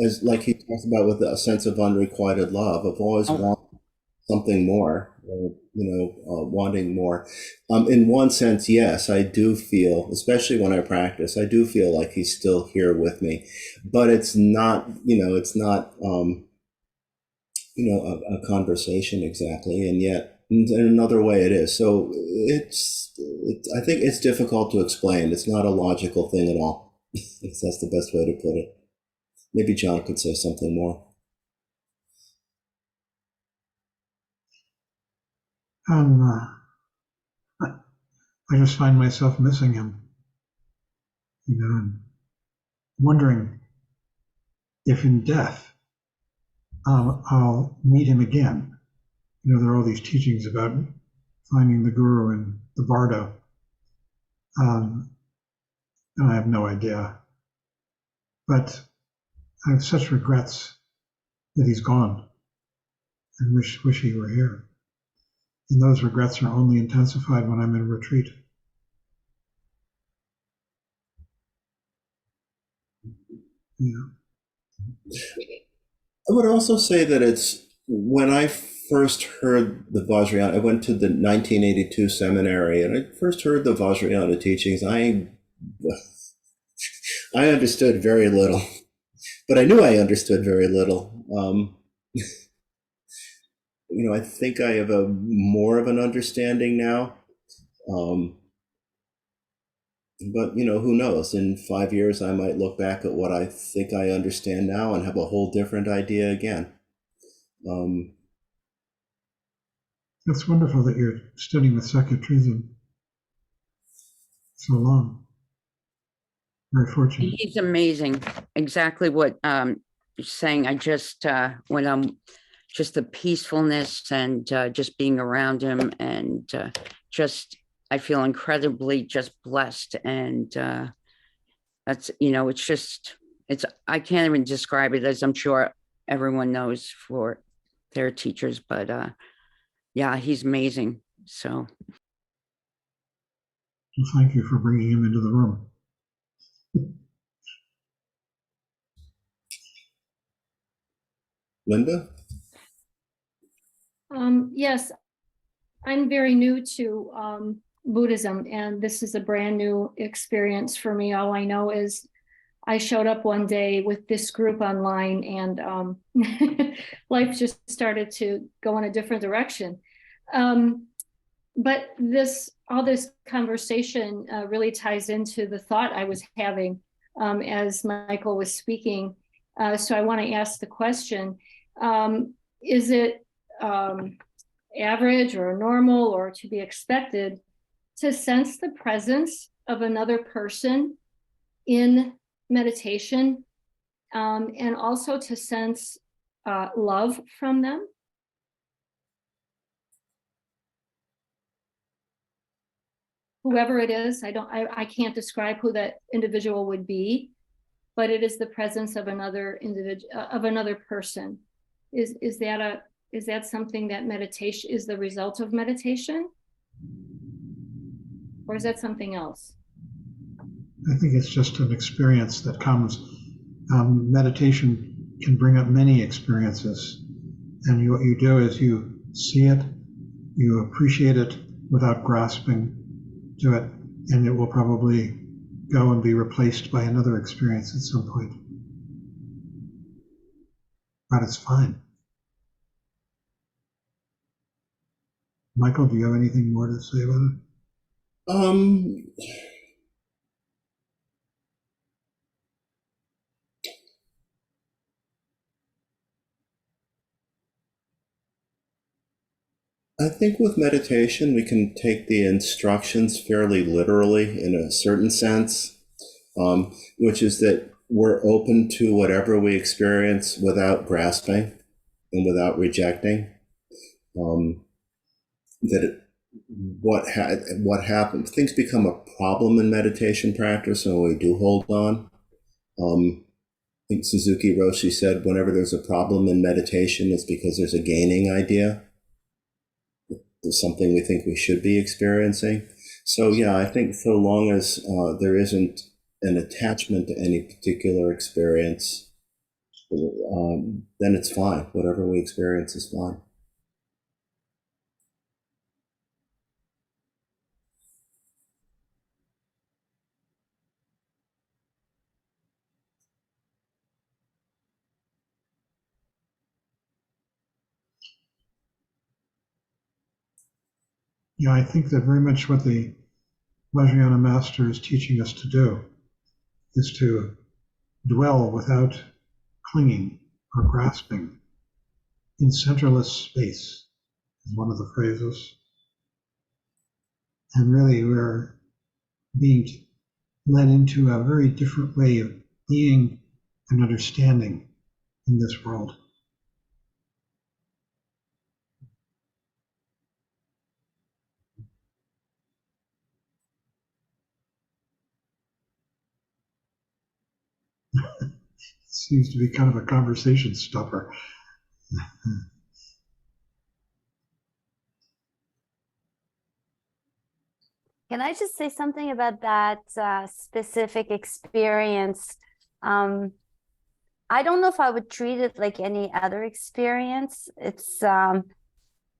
as like he talks about, with a sense of unrequited love, of always wanting something more, wanting more. In one sense, yes, I do feel, especially when I practice, I do feel like he's still here with me, but it's not, a conversation exactly, and yet in another way it is. So I think it's difficult to explain. It's not a logical thing at all. If that's the best way to put it. Maybe John could say something more. I just find myself missing him, and wondering if in death I'll meet him again. There are all these teachings about finding the guru in the bardo, and I have no idea. But I have such regrets that he's gone, and wish he were here. And those regrets are only intensified when I'm in retreat. Yeah. I would also say that it's when I first heard the Vajrayana, I went to the 1982 seminary, and I first heard the Vajrayana teachings. I understood very little, but I knew I understood very little. I think I have a more of an understanding now. But who knows? In 5 years, I might look back at what I think I understand now and have a whole different idea again. It's wonderful that you're studying with Sakya-Trism so long. Very fortunate. He's amazing. Exactly what you're saying. I just when I'm just the peacefulness and just being around him, and just I feel incredibly just blessed, and that's it's I can't even describe it, as I'm sure everyone knows for their teachers, but yeah, he's amazing. So Well, thank you for bringing him into the room. Linda? Yes, I'm very new to Buddhism, and this is a brand new experience for me. All I know is I showed up one day with this group online, and life just started to go in a different direction. But all this conversation really ties into the thought I was having as Michael was speaking. So I want to ask the question, is it average or normal or to be expected to sense the presence of another person in meditation, and also to sense love from them? Whoever it is, I can't describe who that individual would be, but it is the presence of another individual, of another person. Is that something that meditation is the result of meditation? Or is that something else? I think it's just an experience that comes. Meditation can bring up many experiences. And what you do is you see it, you appreciate it without grasping to it, and it will probably go and be replaced by another experience at some point. But it's fine. Michael, do you have anything more to say about it? Um, I think with meditation, we can take the instructions fairly literally in a certain sense, which is that we're open to whatever we experience without grasping and without rejecting. What happens, things become a problem in meditation practice when we do hold on. I think Suzuki Roshi said, whenever there's a problem in meditation, it's because there's a gaining idea. There's something we think we should be experiencing. So yeah, I think so long as there isn't an attachment to any particular experience, then it's fine. Whatever we experience is fine. Yeah, I think that very much what the Vajrayana master is teaching us to do is to dwell without clinging or grasping in centerless space, is one of the phrases. And really, we're being led into a very different way of being and understanding in this world. It seems to be kind of a conversation stopper. Can I just say something about that specific experience? I don't know if I would treat it like any other experience. It's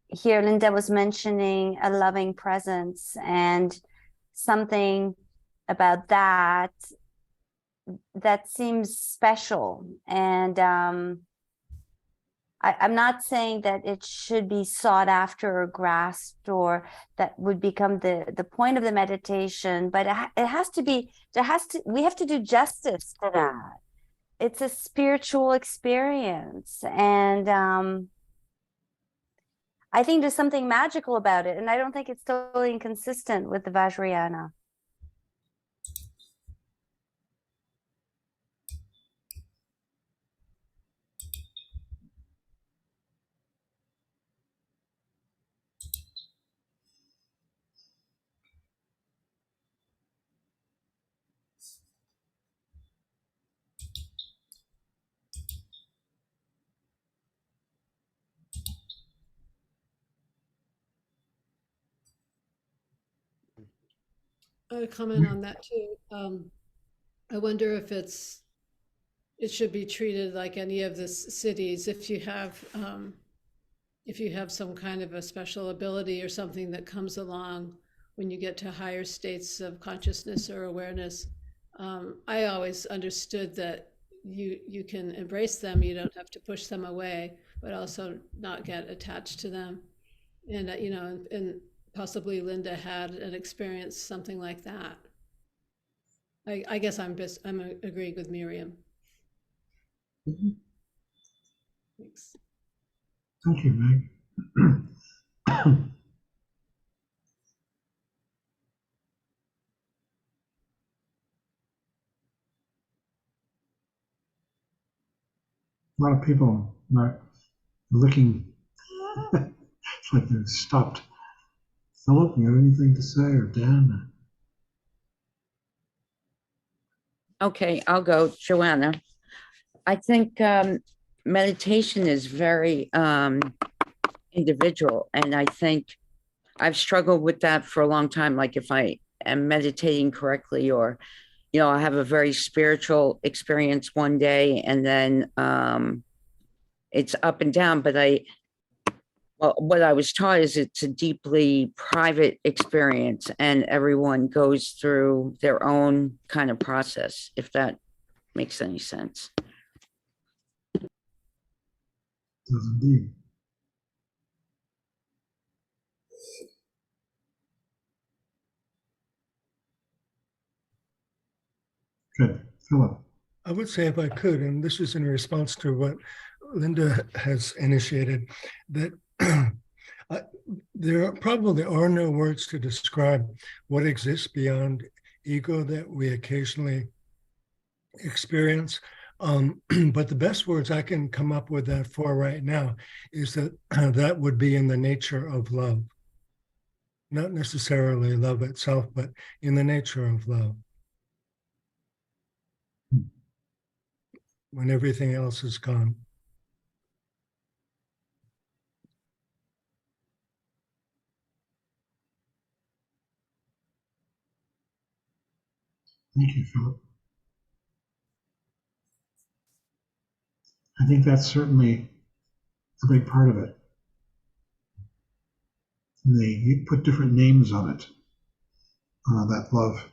here Linda was mentioning a loving presence, and something about that seems special. And I'm not saying that it should be sought after or grasped, or that would become the point of the meditation, but it has to be, we have to do justice to that. It's a spiritual experience, and I think there's something magical about it, and I don't think it's totally inconsistent with the Vajrayana. A comment on that too. I wonder if it's it should be treated like any of the cities. If you have some kind of a special ability or something that comes along when you get to higher states of consciousness or awareness, I always understood that you can embrace them. You don't have to push them away, but also not get attached to them. And and possibly Linda had an experience something like that. I guess I'm agreeing with Miriam. Mhm. Thanks. Thank you, Meg. A lot of people are looking, it's like they're stopped. Philip, you have anything to say, or Dan? Okay, I'll go, Joanna. I think meditation is very individual, and I think I've struggled with that for a long time. Like if I am meditating correctly, or I have a very spiritual experience one day, and then it's up and down. But what I was taught is it's a deeply private experience, and everyone goes through their own kind of process, if that makes any sense. Does indeed. Good. Philip. I would say, if I could, and this is in response to what Linda has initiated, that there probably are no words to describe what exists beyond ego that we occasionally experience. But the best words I can come up with that for right now is that that would be in the nature of love. Not necessarily love itself, but in the nature of love. When everything else is gone. Thank you, Philip. I think that's certainly a big part of it. You put different names on it, that love.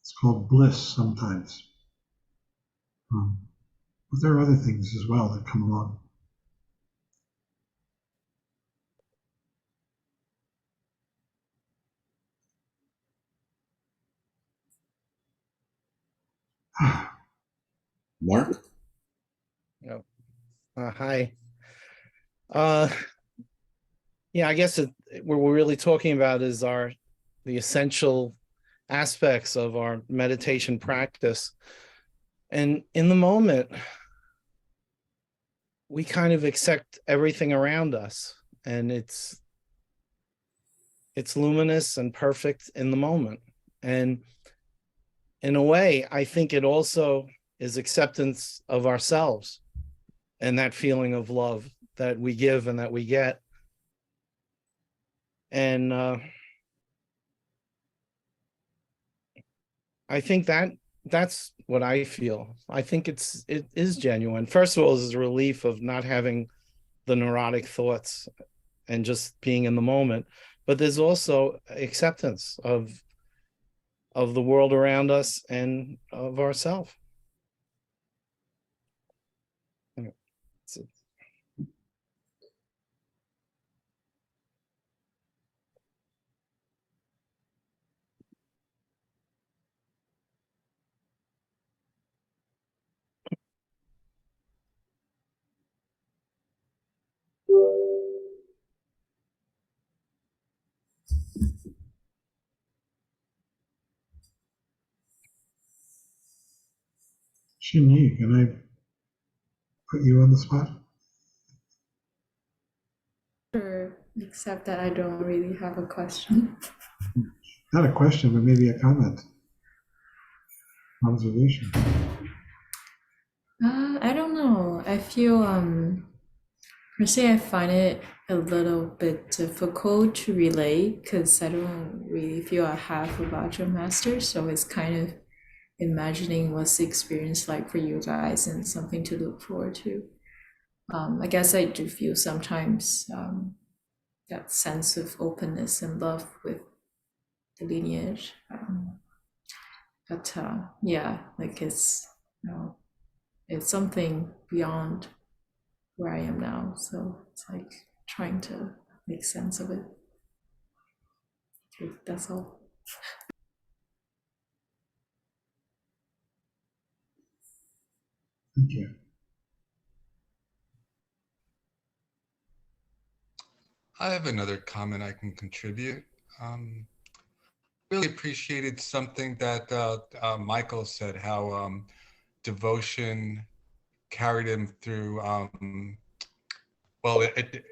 It's called bliss sometimes. But there are other things as well that come along. Mark? Oh, hi. Yeah, I guess what we're really talking about is the essential aspects of our meditation practice. And in the moment, we kind of accept everything around us, and it's luminous and perfect in the moment. And in a way, I think it also is acceptance of ourselves and that feeling of love that we give and that we get. And I think that's what I feel. I think it is genuine. First of all, is a relief of not having the neurotic thoughts and just being in the moment. But there's also acceptance of the world around us and of ourselves. Shinyi, can I put you on the spot? Sure, except that I don't really have a question. Not a question, but maybe a comment. Observation. I don't know. I feel per se I find it a little bit difficult to relate because I don't really feel I have a Vajra master, so it's kind of imagining what's the experience like for you guys and something to look forward to. I guess I do feel sometimes that sense of openness and love with the lineage. But yeah, like it's, you know, it's something beyond where I am now. So it's like trying to make sense of it. Okay, that's all. Thank you. I have another comment I can contribute. Really appreciated something that Michael said, how devotion carried him through. Well, it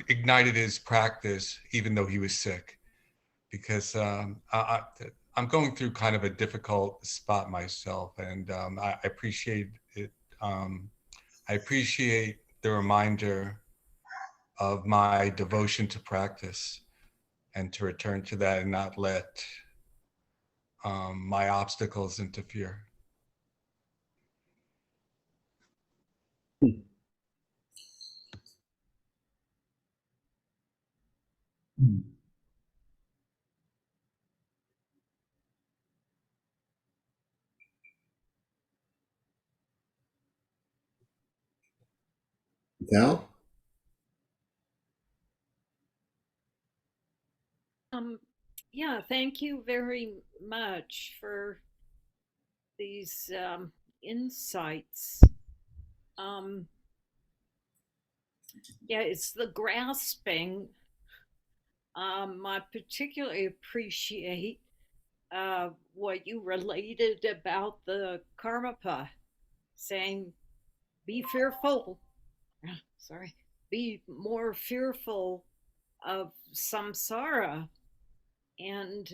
ignited his practice, even though he was sick, because I'm going through kind of a difficult spot myself, and I appreciate it. I appreciate the reminder of my devotion to practice and to return to that and not let my obstacles interfere. Val? Yeah, thank you very much for these insights. Yeah, it's the grasping. I particularly appreciate what you related about the Karmapa, saying, be fearful. Sorry, be more fearful of samsara. And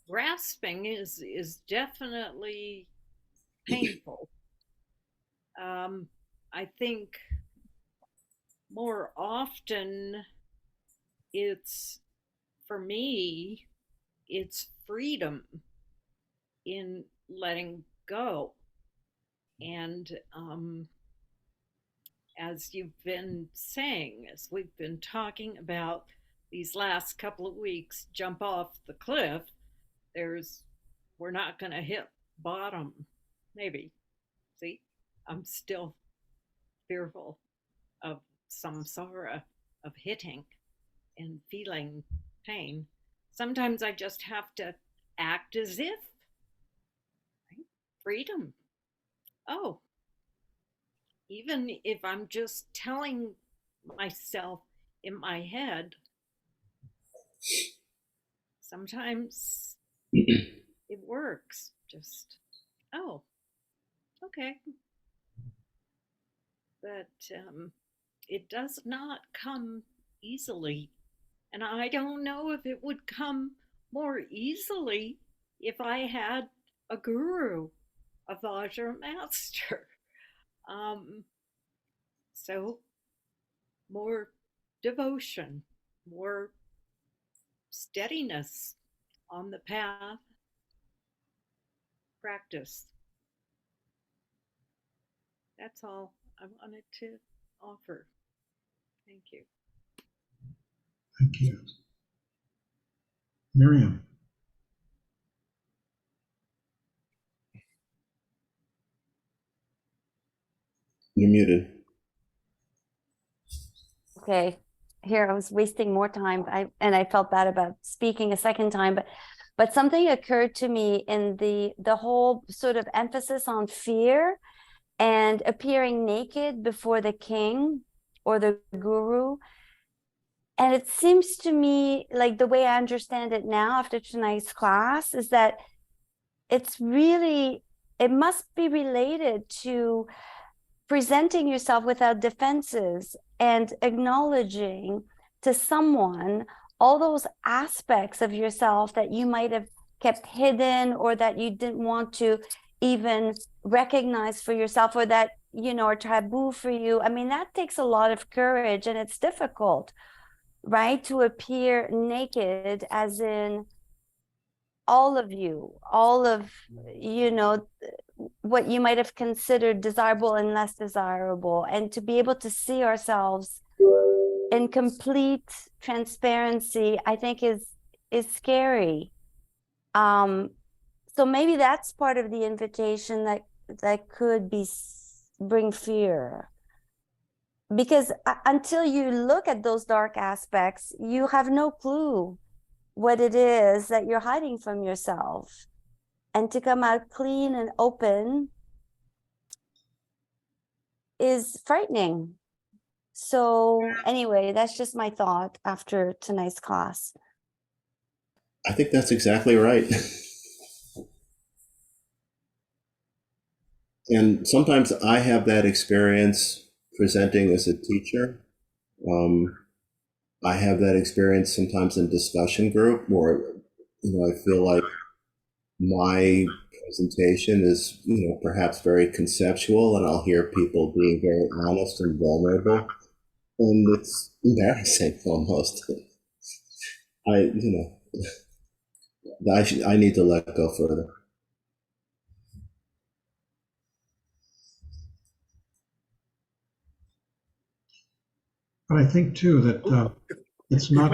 grasping is definitely painful. I think more often it's, for me, it's freedom in letting go. And as you've been saying, as we've been talking about these last couple of weeks, jump off the cliff, we're not going to hit bottom. Maybe. See, I'm still fearful of samsara, of hitting and feeling pain. Sometimes I just have to act as if. Right? Freedom. Oh, even if I'm just telling myself in my head, sometimes it works. Just, oh, okay. But it does not come easily. And I don't know if it would come more easily if I had a guru, a Vajra master. So more devotion, more steadiness on the path, practice. That's all I wanted to offer. Thank you. Thank you. Miriam. You're muted. Okay, here I was wasting more time. I felt bad about speaking a second time, but something occurred to me in the whole sort of emphasis on fear and appearing naked before the king or the guru. And it seems to me like the way I understand it now after tonight's class is that it must be related to presenting yourself without defenses and acknowledging to someone all those aspects of yourself that you might have kept hidden or that you didn't want to even recognize for yourself, or that, you know, are taboo for you. I mean, that takes a lot of courage and it's difficult. right? To appear naked, as in all of you, all of, you know, what you might have considered desirable and less desirable, and to be able to see ourselves in complete transparency, I think is scary. So maybe that's part of the invitation that could be bring fear, because until you look at those dark aspects, you have no clue what it is that you're hiding from yourself. And to come out clean and open is frightening. So anyway, that's just my thought after tonight's class. I think that's exactly right. And sometimes I have that experience presenting as a teacher. I have that experience sometimes in discussion group where, I feel like my presentation is, perhaps very conceptual, and I'll hear people being very honest and vulnerable, and it's embarrassing almost. I need to let go further. But I think too that it's not.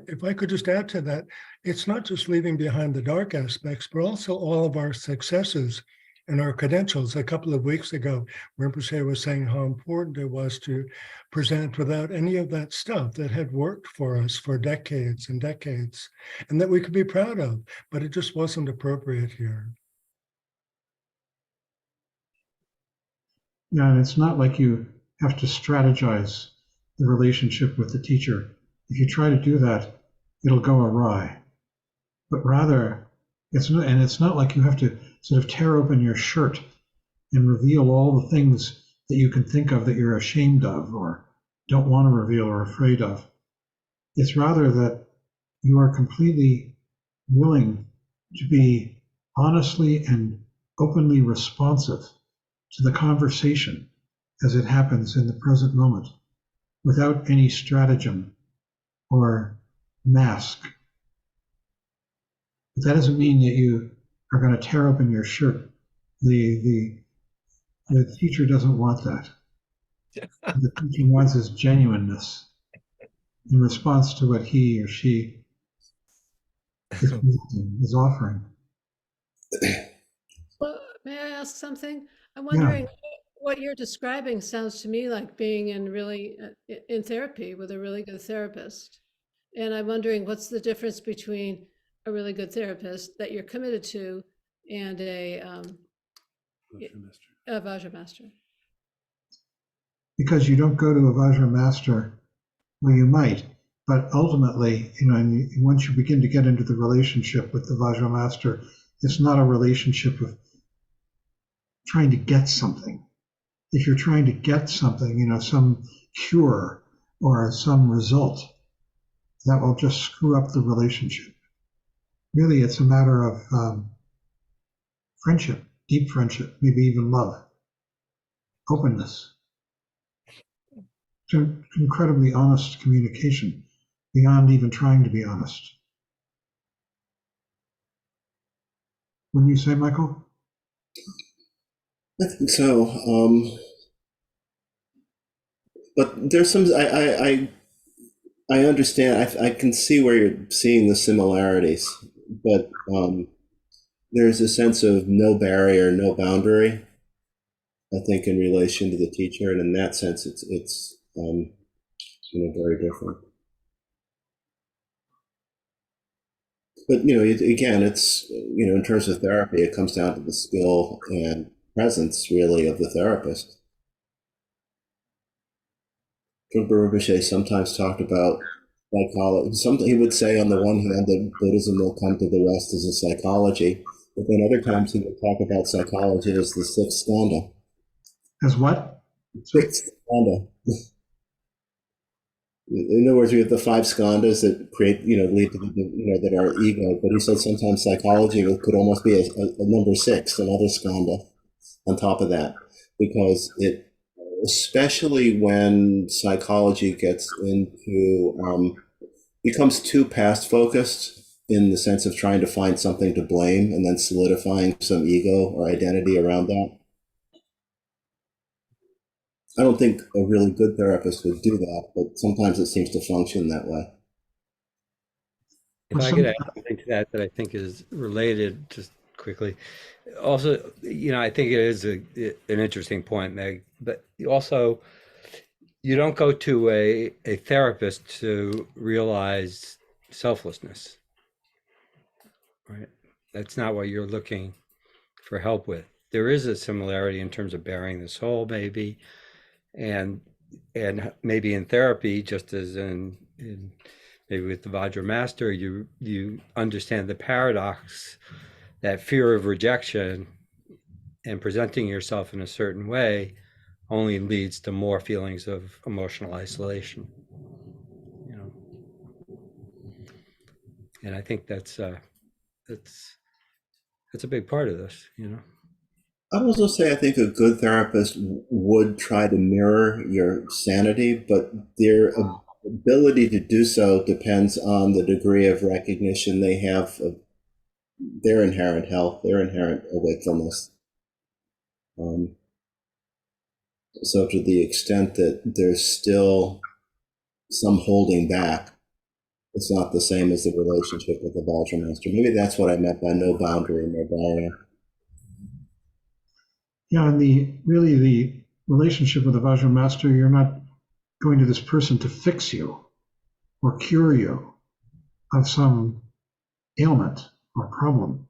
If I could just add to that, it's not just leaving behind the dark aspects, but also all of our successes and our credentials. A couple of weeks ago, Rinpoche was saying how important it was to present without any of that stuff that had worked for us for decades and decades, and that we could be proud of, but it just wasn't appropriate here. Yeah, and it's not like you have to strategize the relationship with the teacher. If you try to do that, it'll go awry. But rather, it's not like you have to sort of tear open your shirt and reveal all the things that you can think of that you're ashamed of or don't want to reveal or afraid of. It's rather that you are completely willing to be honestly and openly responsive to the conversation as it happens in the present moment, without any stratagem or mask. But that doesn't mean that you are going to tear open your shirt. The teacher doesn't want that. The teacher wants is genuineness in response to what he or she is offering. Well, may I ask something? I'm wondering, what you're describing sounds to me like being in therapy with a really good therapist. And I'm wondering, what's the difference between a really good therapist that you're committed to and a Vajra master? Because you don't go to a Vajra master, well, you might, but ultimately, once you begin to get into the relationship with the Vajra master, it's not a relationship of trying to get something. If you're trying to get something, some cure or some result, that will just screw up the relationship. Really, it's a matter of friendship, deep friendship, maybe even love, openness, to incredibly honest communication beyond even trying to be honest. Wouldn't you say, Michael? I think so. But there's some, I understand, I can see where you're seeing the similarities, but there's a sense of no barrier, no boundary, I think, in relation to the teacher. And in that sense, it's very different. But, again, it's, in terms of therapy, it comes down to the skill and presence, really, of the therapist. Rinpoche sometimes talked about psychology. He would say, on the one hand, that Buddhism will come to the West as a psychology, but then other times he would talk about psychology as the sixth skandha. As what? Sixth skandha. In other words, we have the five skandhas that lead to that are ego. But he said sometimes psychology could almost be a number six, another skandha on top of that, because especially when psychology gets into becomes too past focused in the sense of trying to find something to blame and then solidifying some ego or identity around that. I don't think a really good therapist would do that, but sometimes it seems to function that way. If I could add something to that I think is related, just quickly. Also, I think it is an interesting point, Meg, but also you don't go to a therapist to realize selflessness, right? That's not what you're looking for help with. There is a similarity in terms of bearing the soul, maybe, and maybe in therapy, just as in maybe with the Vajra Master, you understand the paradox that fear of rejection and presenting yourself in a certain way only leads to more feelings of emotional isolation. And I think that's a big part of this. I'd also say I think a good therapist would try to mirror your sanity, but their ability to do so depends on the degree of recognition they have of their inherent health, their inherent wakefulness. So to the extent that there's still some holding back, it's not the same as the relationship with the Vajra Master. Maybe that's what I meant by no boundary, no barrier. Yeah, and the relationship with the Vajra Master, you're not going to this person to fix you or cure you of some ailment or problem.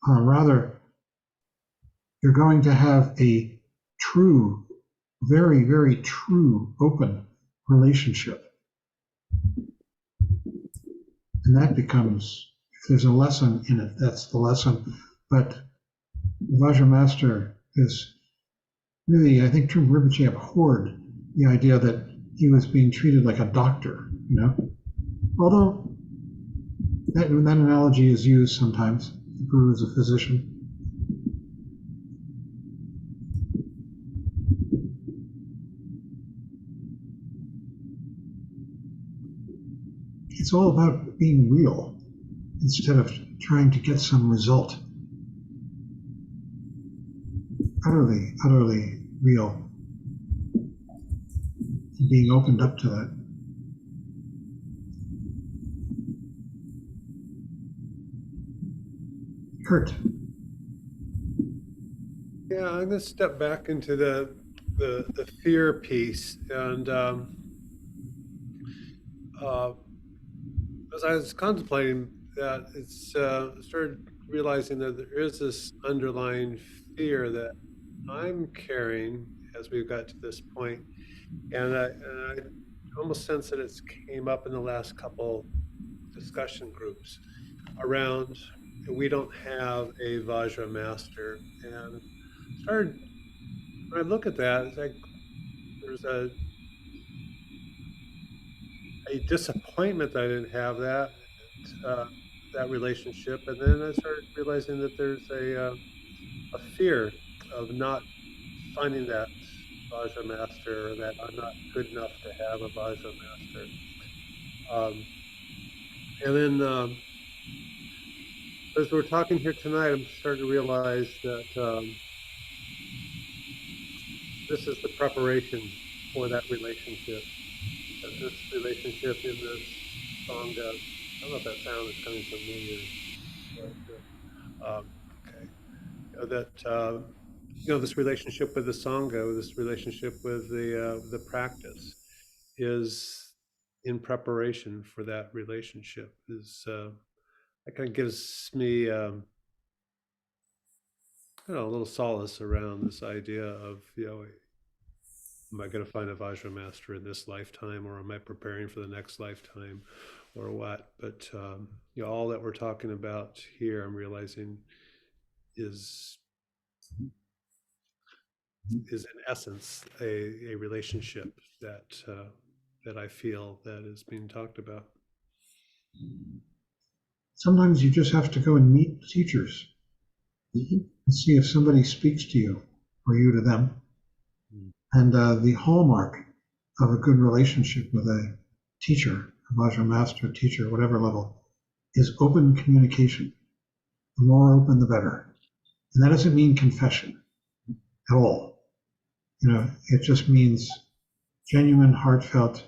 Rather, you're going to have a true, very, very true, open relationship. And that becomes, if there's a lesson in it, that's the lesson. But the Vajra Master is really, I think Trungpa Rinpoche abhorred the idea that he was being treated like a doctor, Although that analogy is used sometimes. The guru is a physician. It's all about being real instead of trying to get some result. Utterly, utterly real. Being opened up to that. Kurt. Yeah, I'm going to step back into the fear piece, and as I was contemplating that, it's started realizing that there is this underlying fear that I'm carrying as we've got to this point, and I almost sense that it's came up in the last couple discussion groups around we don't have a Vajra Master, and started when I look at that, it's like there's a disappointment that I didn't have that relationship, and then I started realizing that there's a fear of not finding that Vajra Master, or that I'm not good enough to have a Vajra Master. And then as we're talking here tonight, I'm starting to realize that this is the preparation for that relationship. This relationship in this Sangha. I don't know if that sound is coming from me or okay. This relationship with the Sangha, this relationship with the practice, is in preparation for that relationship. That kind of gives me a little solace around this idea of am I going to find a Vajra Master in this lifetime, or am I preparing for the next lifetime, or what? But all that we're talking about here, I'm realizing is in essence a relationship that I feel that is being talked about. Sometimes you just have to go and meet teachers and see if somebody speaks to you or you to them. And the hallmark of a good relationship with a teacher a Vajra master, teacher, whatever level, is open communication. The more open, the better. And that doesn't mean confession at all. It just means genuine, heartfelt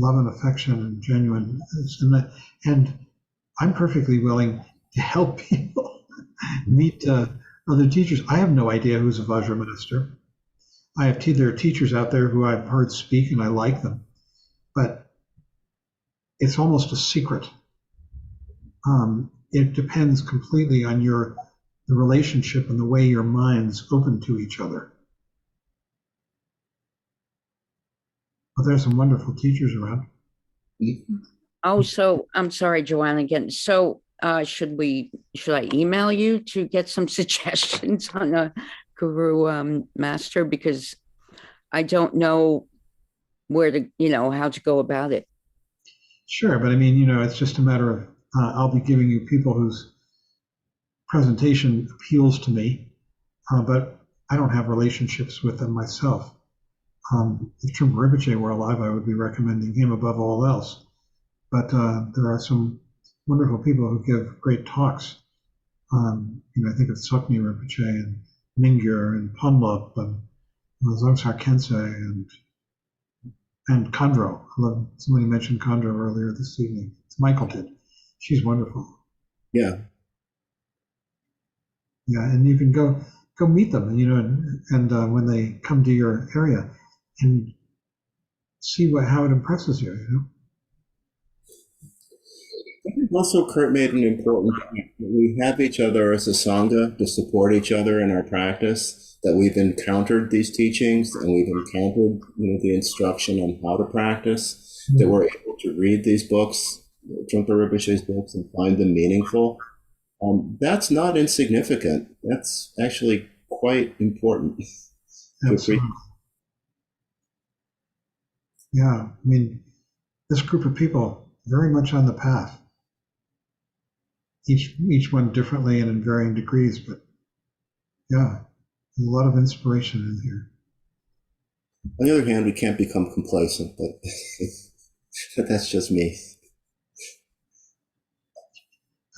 love and affection and genuine. And I'm perfectly willing to help people meet other teachers. I have no idea who's a Vajra master. There are teachers out there who I've heard speak and I like them, but it's almost a secret. It depends completely on the relationship and the way your minds open to each other. But there's some wonderful teachers around. Oh, so I'm sorry, Joanna, again. So should I email you to get some suggestions on a guru master? Because I don't know where to, how to go about it. Sure, but I mean, it's just a matter of I'll be giving you people whose presentation appeals to me, but I don't have relationships with them myself. If Trungpa Rinpoche were alive, I would be recommending him above all else. But there are some wonderful people who give great talks. I think of Tsokmi Rinpoche and Mingyur and Ponlop and Zongsar Khyentse and Khandro. Somebody mentioned Khandro earlier this evening. Michael did. She's wonderful. Yeah. Yeah, and you can go meet them, and when they come to your area, and see how it impresses you. I think also Kurt made an important point. We have each other as a sangha to support each other in our practice, that we've encountered these teachings and we've encountered the instruction on how to practice, that we're able to read these books, Trungpa Rinpoche's books, and find them meaningful. That's not insignificant. That's actually quite important. Yeah, I mean, this group of people very much on the path. Each one differently and in varying degrees, but yeah, there's a lot of inspiration in here. On the other hand, we can't become complacent, but but that's just me.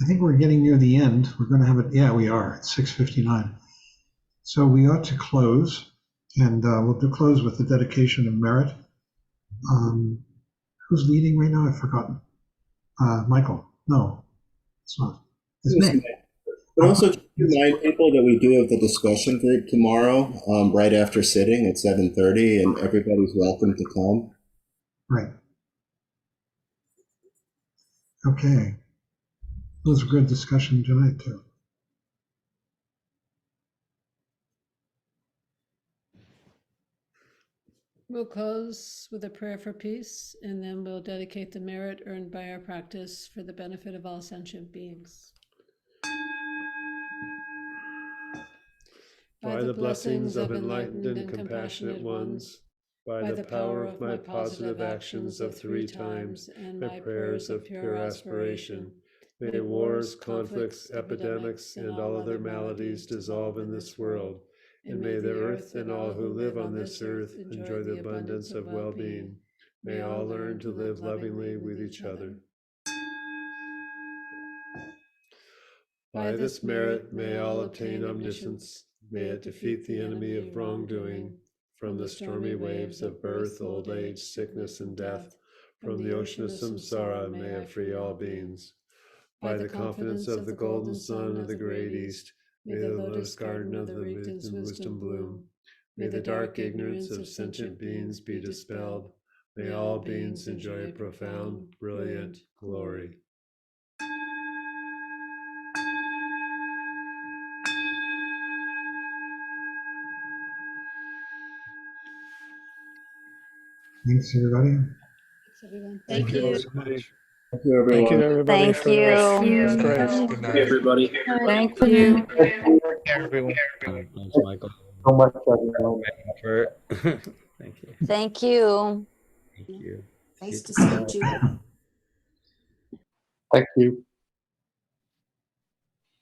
I think we're getting near the end. We're going to have it. Yeah, we are. It's 6:59. So we ought to close, and we'll close with the dedication of merit. Who's leading right now? I've forgotten. Michael. No, it's not. It's me. But also keep in mind, people, that we do have the discussion group tomorrow, right after sitting at 7:30, and everybody's welcome to come. Right. Okay. It was a good discussion tonight, too. We'll close with a prayer for peace, and then we'll dedicate the merit earned by our practice for the benefit of all sentient beings. By the blessings of enlightened and compassionate ones, by the power of my positive actions of 3 times, and my prayers of pure aspiration, may wars, conflicts, epidemics, and all other maladies dissolve in this world, and may the earth and all who live on this earth enjoy the abundance of well-being. May all learn to live lovingly with each other. By this merit, may all obtain omniscience. May it defeat the enemy of wrongdoing. From the stormy waves of birth, old age, sickness, and death, from the ocean of samsara, may it free all beings. By the confidence of the golden sun of the great east, may the lotus garden of the wisdom bloom. May the dark ignorance of sentient beings be dispelled. May all beings enjoy profound, brilliant glory. Thanks, everybody. Thanks, everyone. Thank you. Thank you, everyone. Thank you, everybody. Thank you. Good night. everybody. Thank you. Everyone. Thanks, Michael. So much, everyone. Thank you. Thank you. Thank you. Nice to see you, Judith. Thank you.